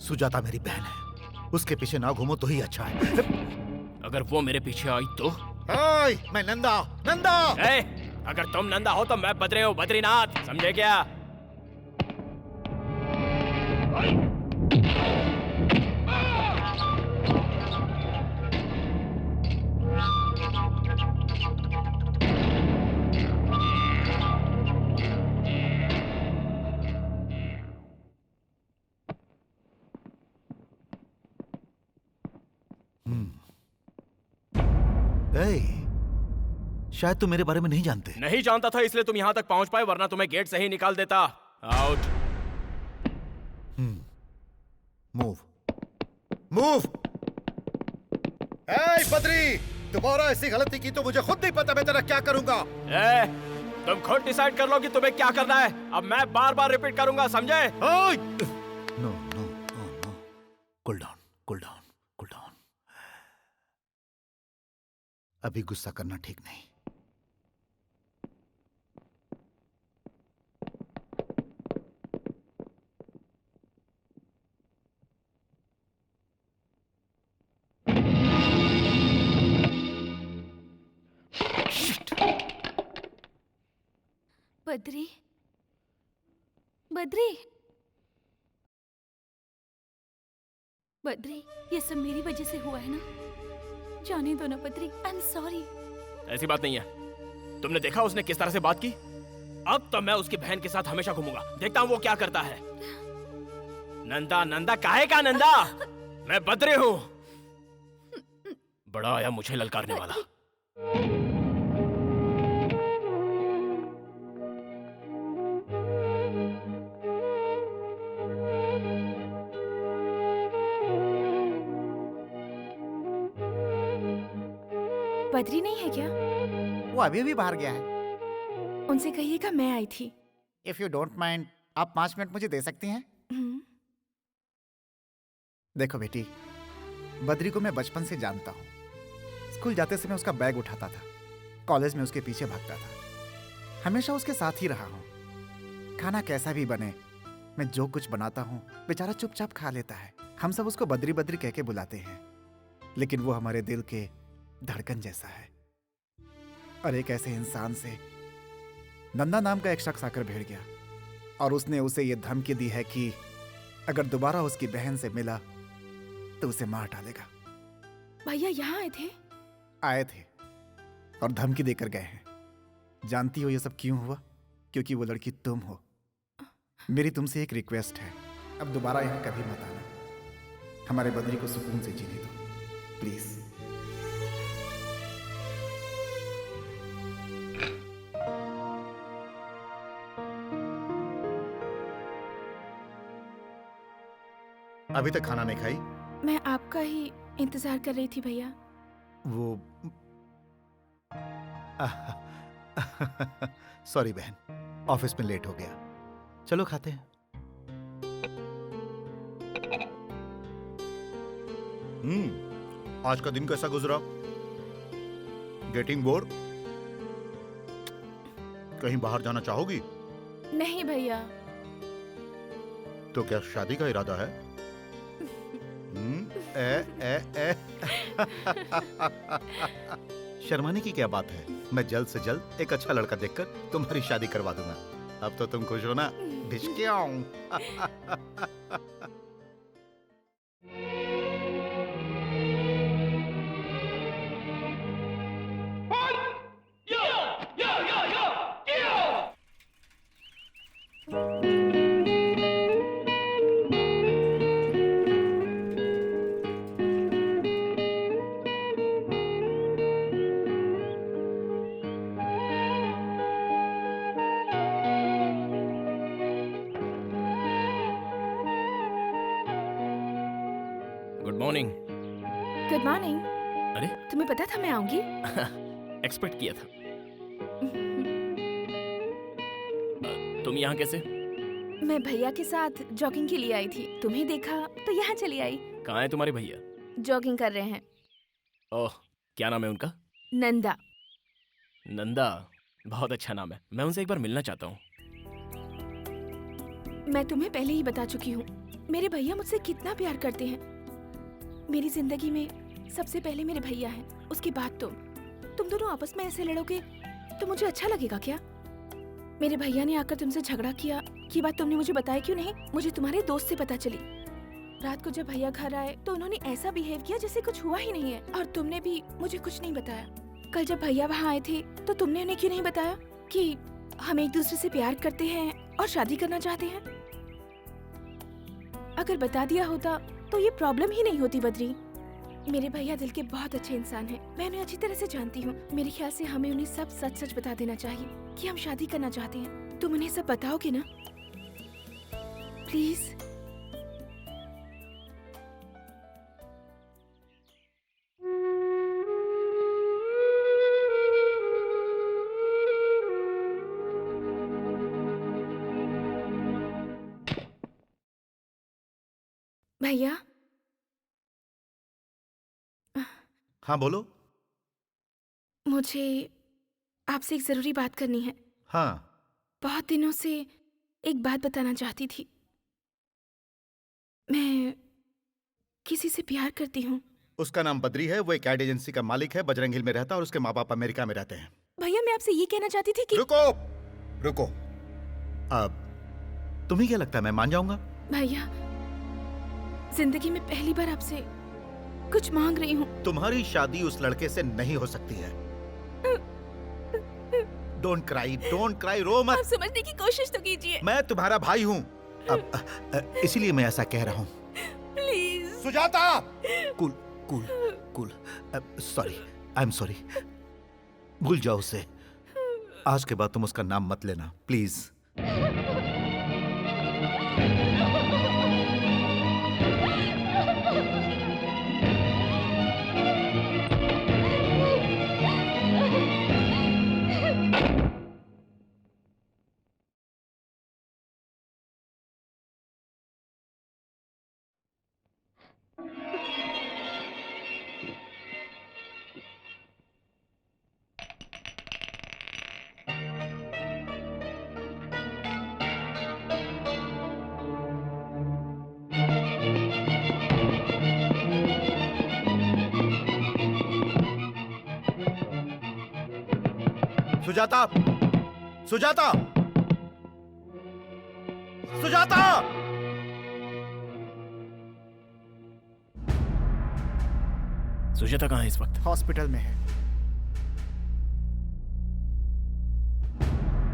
सुजाता मेरी बहन है, उसके पीछे ना घूमो तो ही अच्छा है। अगर वो मेरे पीछे आई तो? ओए, मैं नंदा नंदा। ए, अगर तुम नंदा हो तो मैं बद्री हूँ, बद्रीनाथ, समझे क्या? शायद तुम मेरे बारे में नहीं जानते। नहीं जानता था इसलिए तुम यहाँ तक पहुँच पाए, वरना तुम्हें गेट से ही निकाल देता। आउट। Move move. ए बद्री, दोबारा ऐसी गलती की तो मुझे खुद नहीं पता मैं तेरा क्या करूंगा। ए, तुम खुद डिसाइड कर लो कि तुम्हें क्या करना है। अब मैं बार बार रिपीट करूंगा, समझे? No no no, cool down cool down cool down. अभी गुस्सा करना ठीक नहीं। बद्री, बद्री, बद्री, ये सब मेरी वजह से हुआ है ना? जाने दो ना बद्री, आई एम सॉरी। ऐसी बात नहीं है। तुमने देखा उसने किस तरह से बात की? अब तो मैं उसकी बहन के साथ हमेशा घूमूंगा, देखता हूँ वो क्या करता है। नंदा, नंदा काहे का नंदा? मैं बद्री हूँ। बड़ा आया मुझे ललकारने वाला। बद्री नहीं है क्या? वो अभी भी बाहर गया है। उनसे कहिएगा मैं आई थी। इफ यू डोंट माइंड, आप 5 मिनट मुझे दे सकती हैं? देखो बेटी, बद्री को मैं बचपन से जानता हूँ। स्कूल जाते समय उसका बैग उठाता था, कॉलेज में उसके पीछे भागता था, हमेशा उसके साथ ही रहा हूँ। खाना कैसा भी बने, मैं जो कुछ बनाता हूँ बेचारा चुपचाप खा लेता है। हम सब उसको बद्री बद्री कह के बुलाते हैं, लेकिन वो हमारे दिल के धड़कन जैसा है। और एक ऐसे इंसान से नंदा नाम का एक शख्स आकर भिड़ गया और उसने उसे ये धमकी दी है कि अगर दोबारा उसकी बहन से मिला तो उसे मार डालेगा। भैया यहाँ आए थे? आए थे और धमकी देकर गए हैं। जानती हो ये सब क्यों हुआ? क्योंकि वो लड़की तुम हो। मेरी तुमसे एक रिक्वेस्ट है, अब दोबारा यहाँ कभी मत आना। हमारे बद्री को सुकून से जीने दो, प्लीज। अभी तक खाना नहीं खाई? मैं आपका ही इंतजार कर रही थी भैया। वो सॉरी बहन, ऑफिस में लेट हो गया। चलो खाते हैं। आज का दिन कैसा गुजरा? Getting bore? कहीं बाहर जाना चाहोगी? नहीं भैया। तो क्या शादी का इरादा है? शर्माने की क्या बात है? मैं जल्द से जल्द एक अच्छा लड़का देखकर तुम्हारी शादी करवा दूंगा। अब तो तुम खुश हो ना? भिष्क्याऊं। Good morning. Good morning. अरे तुम्हें पता था मैं आऊंगी? एक्सपेक्ट किया था। तुम यहाँ कैसे? मैं भैया के साथ जॉगिंग के लिए आई थी, तुम्हें देखा तो यहाँ चली आई। कहाँ है तुम्हारे भैया? जॉगिंग कर रहे हैं। ओह, क्या नाम है उनका? नंदा। नंदा, बहुत अच्छा नाम है। मैं उनसे एक बार मिलना चाहता हूँ। मैं तुम्हें पहले ही बता चुकी हूँ, मेरे भैया मुझसे कितना प्यार करते हैं। मेरी जिंदगी में सबसे पहले मेरे भैया हैं, उसके बाद तुम दोनों आपस में ऐसे लड़ोगे तो मुझे अच्छा लगेगा क्या? मेरे भैया ने आकर तुमसे झगड़ा किया, ये बात तुमने मुझे बताया क्यों नहीं? मुझे तुम्हारे दोस्त से पता चली। रात को जब भैया घर आए तो उन्होंने ऐसा बिहेव किया जैसे कुछ हुआ ही नहीं है, और तुमने भी मुझे कुछ नहीं बताया। कल जब भैया वहाँ आए थे तो तुमने उन्हें क्यों नहीं बताया कि हम एक दूसरे से प्यार करते हैं और शादी करना चाहते हैं? अगर बता दिया होता तो ये प्रॉब्लम ही नहीं होती बद्री। मेरे भैया दिल के बहुत अच्छे इंसान हैं, मैं उन्हें अच्छी तरह से जानती हूँ। मेरे ख्याल से हमें उन्हें सब सच सच बता देना चाहिए कि हम शादी करना चाहते हैं। तुम उन्हें सब बताओगे ना प्लीज? भैया। हाँ बोलो। मुझे आपसे एक जरूरी बात करनी है। हाँ। बहुत दिनों से एक बात बताना चाहती थी। मैं किसी से प्यार करती हूँ। उसका नाम बद्री है, वो एक एड एजेंसी का मालिक है, बजरंग हिल में रहता है और उसके माँ बाप अमेरिका में रहते हैं। भैया मैं आपसे ये कहना चाहती थी कि रुको रुको, अब तुम्हें क्या लगता है मैं मान जाऊंगा? भैया जिंदगी में पहली बार आपसे कुछ मांग रही हूँ। तुम्हारी शादी उस लड़के से नहीं हो सकती है। डोंट क्राई, रो मत। आप समझने की कोशिश तो कीजिए। मैं तुम्हारा भाई हूँ, अब इसीलिए मैं ऐसा कह रहा हूँ। Please Sujata, cool, sorry, I am sorry. भूल जाओ उसे, आज के बाद तुम उसका नाम मत लेना प्लीज। सुजाता, सुजाता, सुजाता! सुजाता कहाँ है इस वक्त? हॉस्पिटल में है।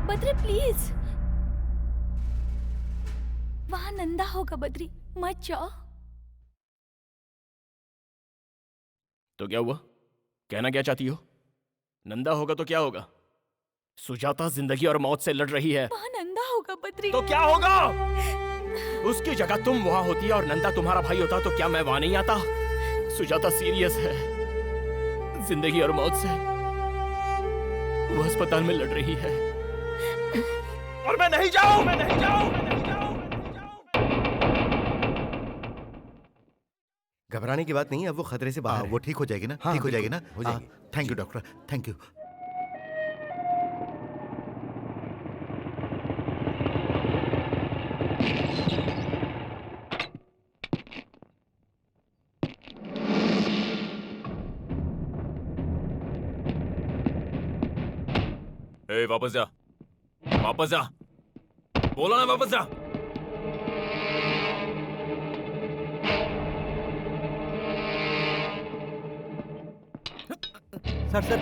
बद्री प्लीज, वहां नंदा होगा। बद्री मत जाओ। तो क्या हुआ? कहना क्या चाहती हो? नंदा होगा तो क्या होगा? सुजाता जिंदगी और मौत से लड़ रही है। वहां नंदा होगा बद्री। तो क्या होगा? उसकी जगह तुम वहां होती और नंदा तुम्हारा भाई होता तो क्या मैं वहां नहीं आता? सुजाता सीरियस है, जिंदगी और मौत से। वो अस्पताल में लड़ रही है और मैं नहीं जाऊं। घबराने की बात नहीं है, अब वो खतरे से बाहर है। वो ठीक हो जाएगी ना? हाँ, ठीक हो जाएगी ना? हो जाएगी। Thank you doctor, thank you. वापस जा, वापस जा, बोला ना वापस जा। Sir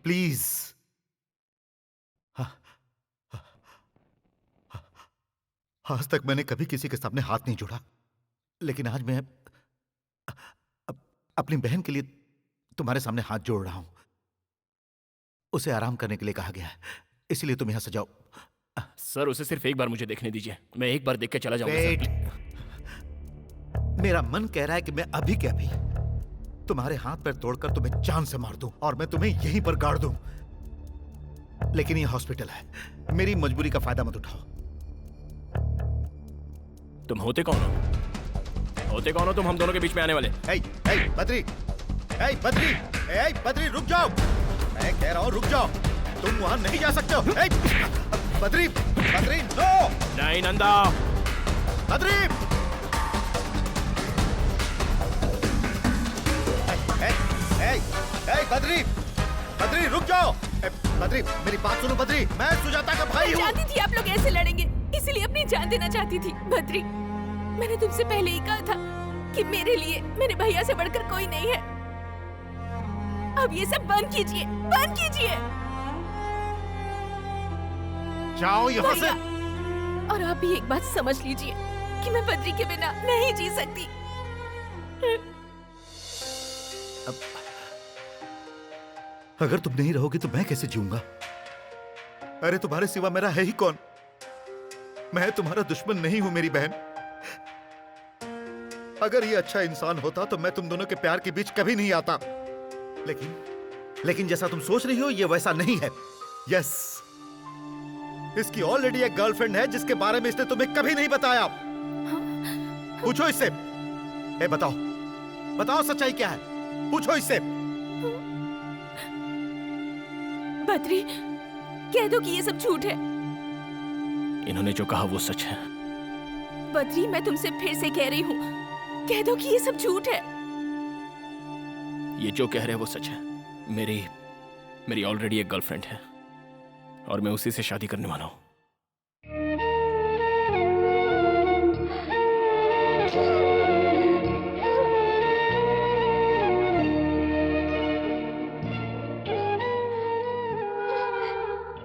please. आज तक मैंने कभी किसी के सामने हाथ नहीं जोड़ा, लेकिन आज मैं अपनी बहन के लिए तुम्हारे सामने हाथ जोड़ रहा हूं। उसे आराम करने के लिए कहा गया है, इसलिए तुम यहां से जाओ। सर, उसे सिर्फ एक बार मुझे देखने दीजिए, मैं एक बार देख के चला जाऊंगा। वेट, मेरा मन कह रहा है कि मैं अभी के अभी तुम्हारे हाथ पैर तोड़कर तुम्हें जान से मार दूं और मैं तुम्हें यहीं पर गाड़ दूं, लेकिन ये हॉस्पिटल है, मेरी मजबूरी का फायदा मत उठाओ। तुम होते कौन हो? होते कौन हो तुम हम दोनों के बीच में आने वाले? बद्री, बद्री रुक जाओ, मैं कह रहा हूं रुक जाओ। तुम वहां नहीं जा सकते हो। ए, बद्री, बद्री, नो! नहीं नंदा। बद्री! बद्री, बद्री रुक जाओ। बद्री मेरी बात सुनो। बद्री, मैं सुजाता का भाई हूँ। मैं जानती थी आप लोग ऐसे लड़ेंगे, इसलिए अपनी जान देना चाहती थी। बद्री, मैंने तुमसे पहले ही कहा था कि मेरे लिए मेरे भैया से बढ़कर कोई नहीं है। अब ये सब बंद कीजिए, बंद कीजिए। जाओ यहाँ से। और आप भी एक बात समझ लीजिए कि मैं बद्री के बिना नहीं जी सकती। अगर तुम नहीं रहोगी तो मैं कैसे जीऊंगा? अरे तुम्हारे सिवा मेरा है ही कौन? मैं तुम्हारा दुश्मन नहीं हूं मेरी बहन। अगर ये अच्छा इंसान होता तो मैं तुम दोनों के प्यार के बीच कभी नहीं आता। लेकिन जैसा तुम सोच रही हो ये वैसा नहीं है। यस, इसकी ऑलरेडी एक गर्लफ्रेंड है जिसके बारे में इसने तुम्हें कभी नहीं बताया। पूछो इससे। ए बताओ, बताओ सच्चाई क्या है? पूछो इससे। बद्री, कह दो कि ये सब झूठ है। इन्होंने जो कहा वो सच है। बद्री, मैं तुमसे फिर से कह रही हूँ, कह दो कि ये सब झूठ है। ये जो कह रहे हैं वो सच है। मेरी ऑलरेडी एक गर्लफ्रेंड है और मैं उसी से शादी करने वाला हूँ।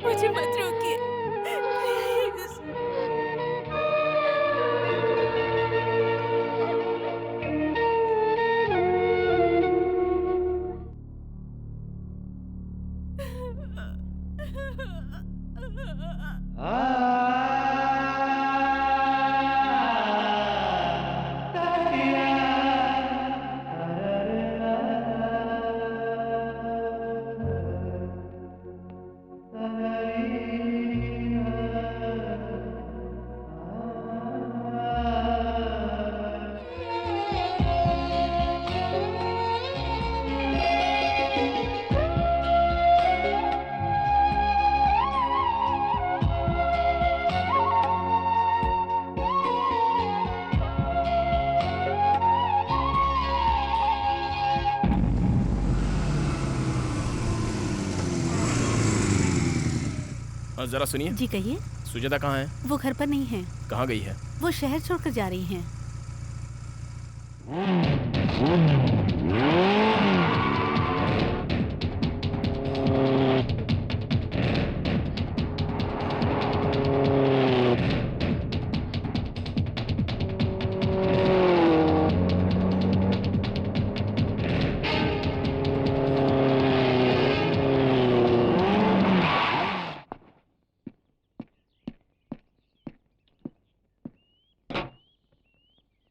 मुझे मत रोकिए, प्लीज। जरा सुनिए। जी कहिए। सुजाता कहाँ है? वो घर पर नहीं है। कहाँ गई है? वो शहर छोड़कर जा रही हैं।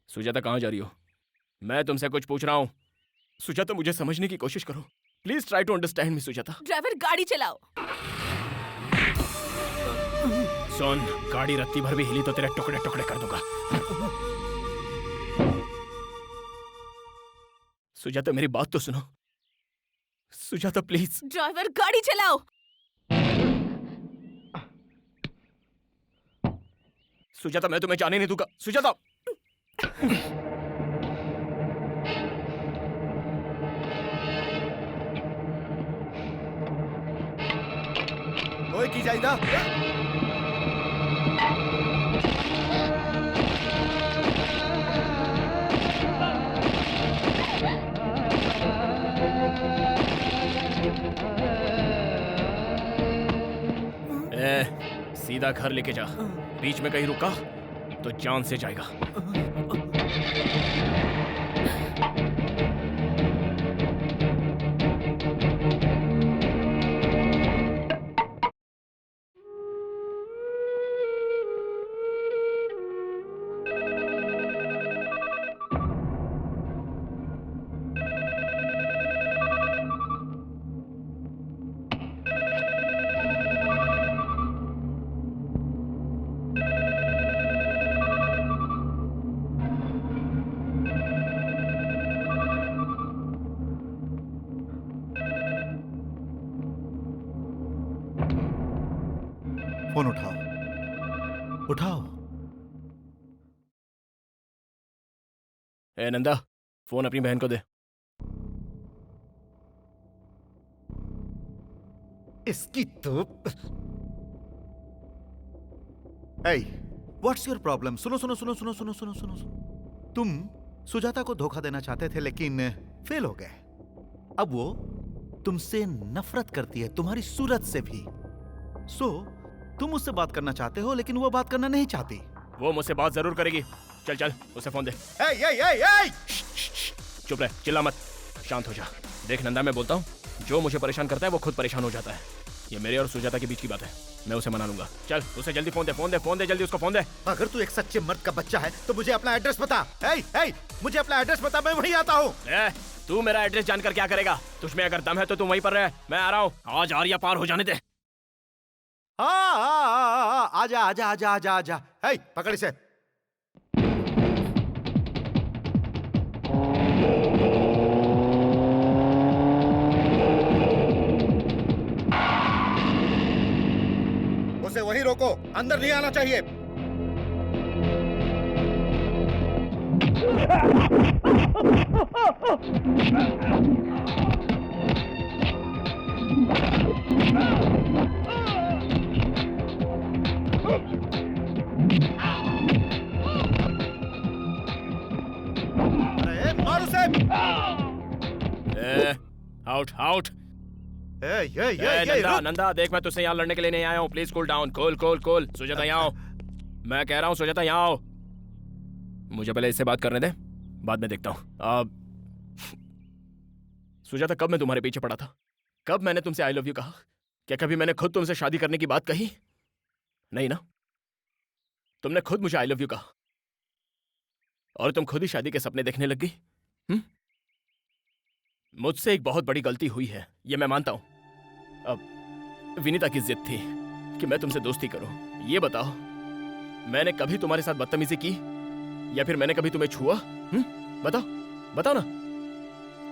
सुजाता कहाँ जा रही हो? मैं तुमसे कुछ पूछ रहा हूँ। सुजाता मुझे समझने की कोशिश करो। Please try to understand me Sujata. Driver, गाड़ी चलाओ। सुन, गाड़ी रत्ती भर भी हिली तो तेरे टुकड़े टुकड़े कर दूंगा। सुजाता मेरी बात तो सुनो। सुजाता प्लीज। ड्राइवर, गाड़ी चलाओ। सुजाता मैं तुम्हें जाने नहीं दूंगा। सुजाता। ओए की जाइदा। सीधा घर लेके जा। बीच में कहीं रुका तो जान से जाएगा। फोन उठाओ, उठाओ। ए नंदा, फोन अपनी बहन को दे। इसकी तो Hey, what's your problem? सुनो सुनो सुनो सुनो सुनो सुनो सुनो सुनो। तुम सुजाता को धोखा देना चाहते थे लेकिन फेल हो गए। अब वो तुमसे नफरत करती है, तुम्हारी सूरत से भी। तुम उससे बात करना चाहते हो लेकिन वो बात करना नहीं चाहती। वो मुझसे बात जरूर करेगी। चल चल उसे फोन दे। चुप रह, चिल्ला मत, शांत हो जा। देख नंदा, मैं बोलता हूँ, जो मुझे परेशान करता है वो खुद परेशान हो जाता है। ये मेरे और सुजाता के बीच की बात है, मैं उसे मना लूंगा। चल उसे जल्दी फोन दे, फोन दे, फोन दे, जल्दी उसको फोन दे। अगर तू एक सच्चे मर्द का बच्चा है तो मुझे अपना एड्रेस बता। मुझे अपना एड्रेस बता, मैं वहीं आता हूँ। तू मेरा एड्रेस जानकर क्या करेगा? तुझमें अगर दम है तो तू वहीं पर रह, मैं आ रहा हूँ। आज आर्या पार हो जाने दे। आजा आजा आजा आजा आजा। पकड़ इसे। उसे वहीं रोको, अंदर नहीं आना चाहिए। अरे मार उसे। Out out. नंदा नंदा, देख मैं तुझसे यहाँ लड़ने के लिए नहीं आया हूँ। Please cool down. Cool. Sujata यहाँ आओ, मैं कह रहा हूँ सुजाता यहाँ आओ। मुझे पहले इससे बात करने दे, बाद में देखता हूँ। सुजाता, कब मैं तुम्हारे पीछे पड़ा था? कब मैंने तुमसे आई लव यू कहा? क्या कभी मैंने खुद तुमसे शादी करने की बात कही? नहीं ना? तुमने खुद मुझे आई लव यू कहा और तुम खुद ही शादी के सपने देखने लग गई। मुझसे एक बहुत बड़ी गलती हुई है, ये मैं मानता हूं। अब विनीता की जिद थी कि मैं तुमसे दोस्ती करूं। ये बताओ, मैंने कभी तुम्हारे साथ बदतमीजी की या फिर मैंने कभी तुम्हें छुआ? बताओ बताओ ना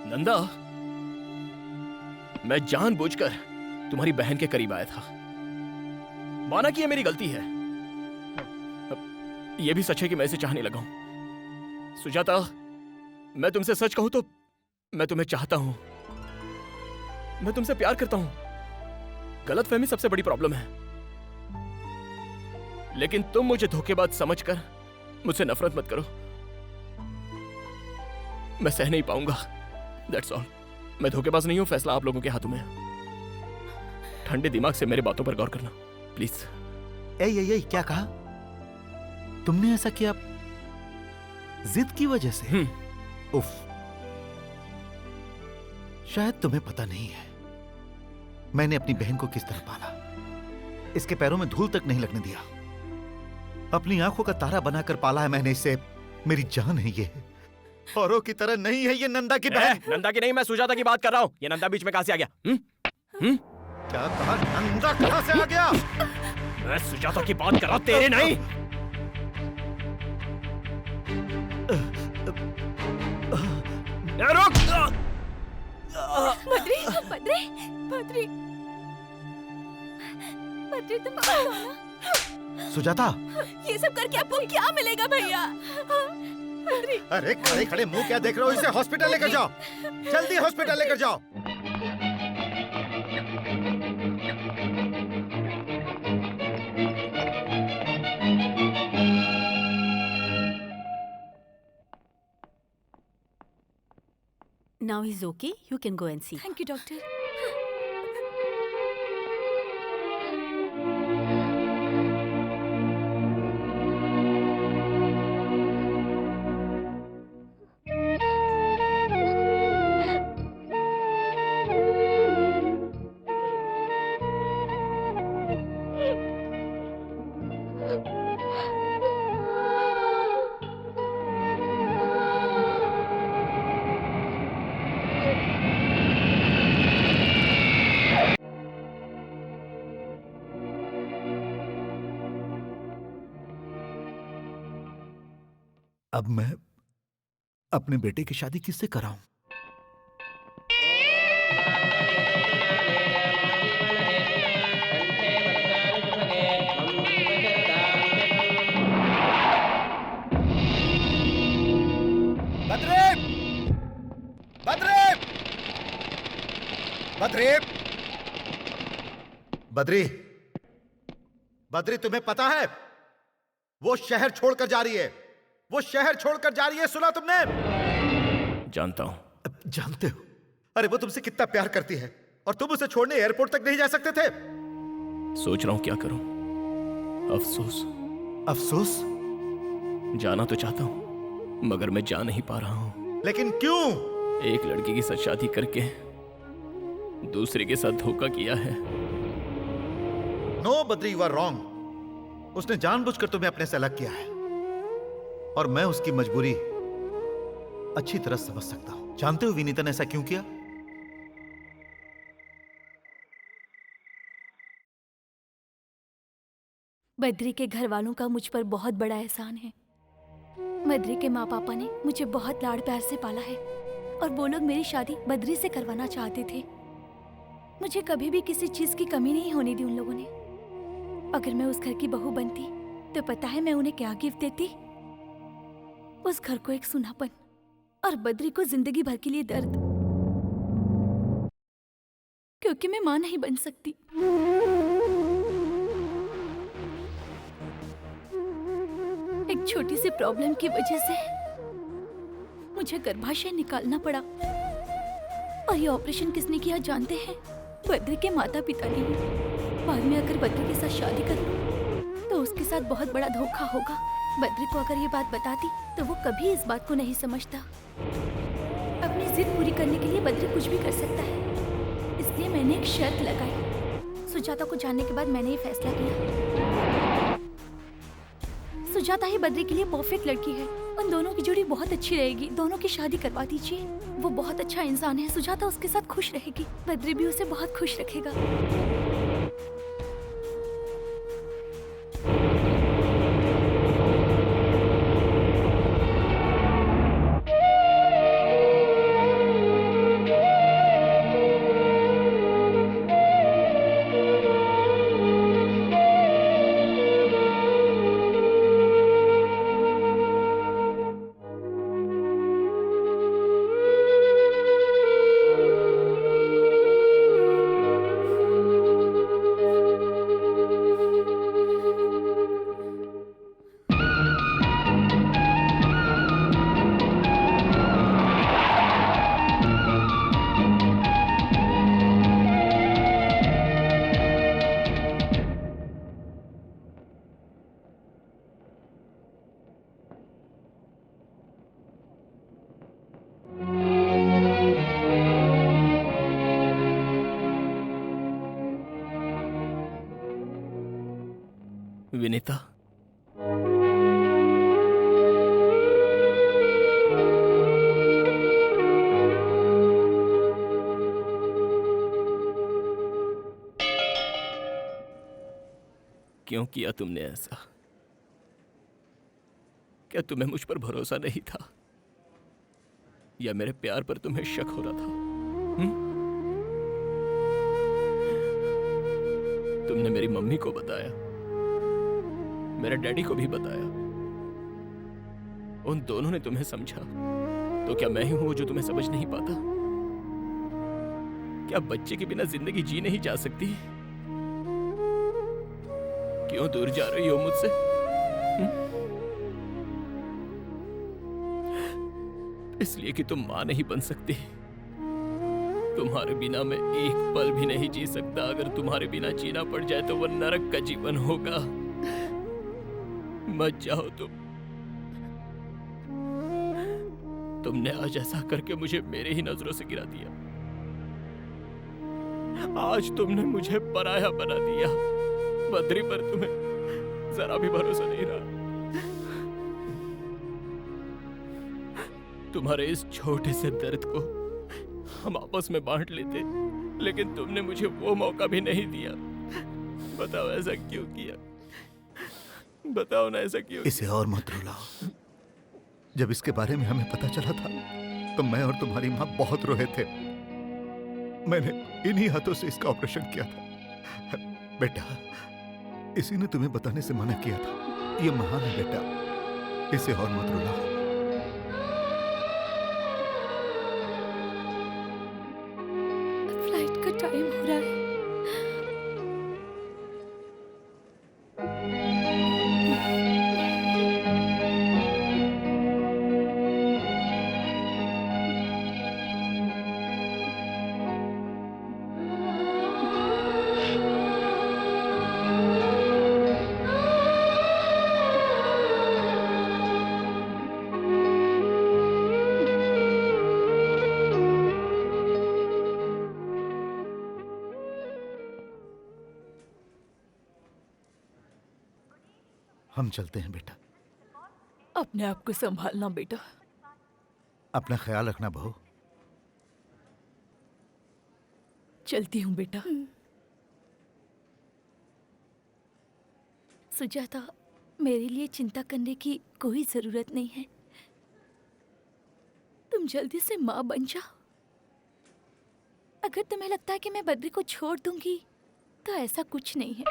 नंदा। मैं जानबूझकर तुम्हारी बहन के करीब आया था। माना कि ये मेरी गलती है, ये भी सच है कि मैं इसे चाहने लगा हूं। सुजाता, मैं तुमसे सच कहूं तो मैं तुम्हें चाहता हूं, मैं तुमसे प्यार करता हूं। गलतफहमी सबसे बड़ी प्रॉब्लम है, लेकिन तुम मुझे धोखेबाज समझकर मुझसे नफरत मत करो। मैं सह नहीं पाऊंगा, दैट्स ऑल। मैं धोखेबाज नहीं हूं, फैसला आप लोगों के हाथों में है। ठंडे दिमाग से मेरे बातों पर गौर करना प्लीज। क्या कहा तुमने? ऐसा किया जिद की वजह से? उफ, शायद तुम्हें पता नहीं है मैंने अपनी बहन को किस तरह पाला। इसके पैरों में धूल तक नहीं लगने दिया, अपनी आंखों का तारा बनाकर पाला है मैंने इसे। मेरी जान है ये, औरों की तरह नहीं है ये। नंदा की बहन। नंदा की नहीं, मैं सुजाता की बात कर रहा हूं। ये नंदा बीच में कहां से आ गया? क्या कहा? नंदा कहां से आ गया? मैं सुजाता की बात कर रहा, तेरे नहीं। रुक। बद्री, बद्री, बद्री, बद्री, तुम बताओ ना। सुजाता, ये सब करके आपको क्या मिलेगा भैया? बद्री। अरे खड़े खड़े मुंह क्या देख रहे हो? इसे हॉस्पिटल लेकर जाओ, जल्दी हॉस्पिटल लेकर जाओ। Now he's okay. You can go and see. Thank you, doctor. अब मैं अपने बेटे की शादी किससे कराऊं? बद्री बद्री, बद्री तुम्हें पता है वो शहर छोड़कर जा रही है, वो शहर छोड़कर जा रही है, सुना तुमने? जानता हूं। जानते हो? अरे वो तुमसे कितना प्यार करती है और तुम उसे छोड़ने एयरपोर्ट तक नहीं जा सकते थे। सोच रहा हूं क्या करूं। अफसोस। अफसोस? जाना तो चाहता हूं मगर मैं जा नहीं पा रहा हूं। लेकिन क्यों? एक लड़की के साथ शादी करके दूसरे के साथ धोखा किया है। No Badri, you are wrong. उसने जानबूझकर तुम्हें अपने से अलग किया है और मैं उसकी मजबूरी अच्छी तरह समझ सकता हूं। जानते हो विनीता ने ऐसा क्यों किया? बद्री के घर वालों का मुझ पर बहुत बड़ा एहसान है। बद्री के माँ पापा ने मुझे बहुत लाड़ प्यार से पाला है और वो लोग मेरी शादी बद्री से करवाना चाहते थे। मुझे कभी भी किसी चीज की कमी नहीं होने दी उन लोगों ने। अगर मैं उस घर की बहू बनती तो पता है मैं उन्हें क्या गिफ्ट देती? उस घर को एक सुनापन और बद्री को जिंदगी भर के लिए दर्द, क्योंकि मैं मां नहीं बन सकती। एक छोटी सी प्रॉब्लम की वजह से मुझे गर्भाशय निकालना पड़ा और ये ऑपरेशन किसने किया जानते हैं? बद्री के माता पिता ने। बाद में अगर बद्री के साथ शादी करूं तो उसके साथ बहुत बड़ा धोखा होगा। बद्री को अगर ये बात बताती तो वो कभी इस बात को नहीं समझता। अपनी जिद पूरी करने के लिए बद्री कुछ भी कर सकता है, इसलिए मैंने एक शर्त लगाई। सुजाता को जानने के बाद मैंने ये फैसला किया। सुजाता ही बद्री के लिए परफेक्ट लड़की है। उन दोनों की जोड़ी बहुत अच्छी रहेगी। दोनों की शादी करवा दीजिए। वो बहुत अच्छा इंसान है। सुजाता उसके साथ खुश रहेगी, बद्री भी उसे बहुत खुश रखेगा। विनीता, क्यों किया तुमने ऐसा? क्या तुम्हें मुझ पर भरोसा नहीं था या मेरे प्यार पर तुम्हें शक हो रहा था? तुमने मेरी मम्मी को बताया, मेरे डैडी को भी बताया। उन दोनों ने तुम्हें समझा, तो क्या मैं ही हूं जो तुम्हें समझ नहीं पाता? क्या बच्चे के बिना जिंदगी जी नहीं जा सकती? क्यों दूर जा रही हो मुझसे? इसलिए कि तुम मां नहीं बन सकती। तुम्हारे बिना मैं एक पल भी नहीं जी सकता। अगर तुम्हारे बिना जीना पड़ जाए तो वो नरक का जीवन होगा। मत जाओ तुमने आज ऐसा करके मुझे मेरे ही नजरों से गिरा दिया। आज तुमने मुझे पराया बना दिया। बद्री पर तुम्हें जरा भी भरोसा नहीं रहा। तुम्हारे इस छोटे से दर्द को हम आपस में बांट लेते, लेकिन तुमने मुझे वो मौका भी नहीं दिया। बताओ ऐसा क्यों किया? बताओ ना ऐसा क्यों? इसे और मत रुलाओ। जब इसके बारे में हमें पता चला था तो मैं और तुम्हारी माँ बहुत रोए थे। मैंने इन्हीं हाथों से इसका ऑपरेशन किया था। बेटा, इसी ने तुम्हें बताने से मना किया था। ये महान है बेटा, इसे और मत रुलाओ। फ्लाइट का टाइम हम चलते हैं बेटा। अपने आप को संभालना बेटा। अपना ख्याल रखना बहू। चलती हूँ बेटा। सुजाता, मेरे लिए चिंता करने की कोई जरूरत नहीं है। तुम जल्दी से माँ बन जाओ। अगर तुम्हें लगता है कि मैं बद्री को छोड़ दूंगी तो ऐसा कुछ नहीं है।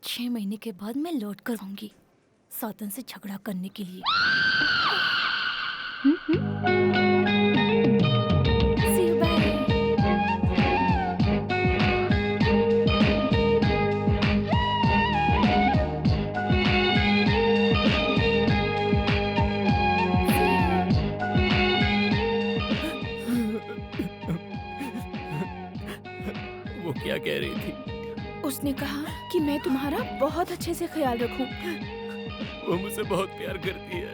6 महीने के बाद मैं लौट कर आऊंगी सातन से झगड़ा करने के लिए। See you, bye. वो क्या कह रही थी? उसने कहा कि मैं तुम्हारा बहुत अच्छे से ख्याल रखूं। वो मुझसे बहुत प्यार करती है।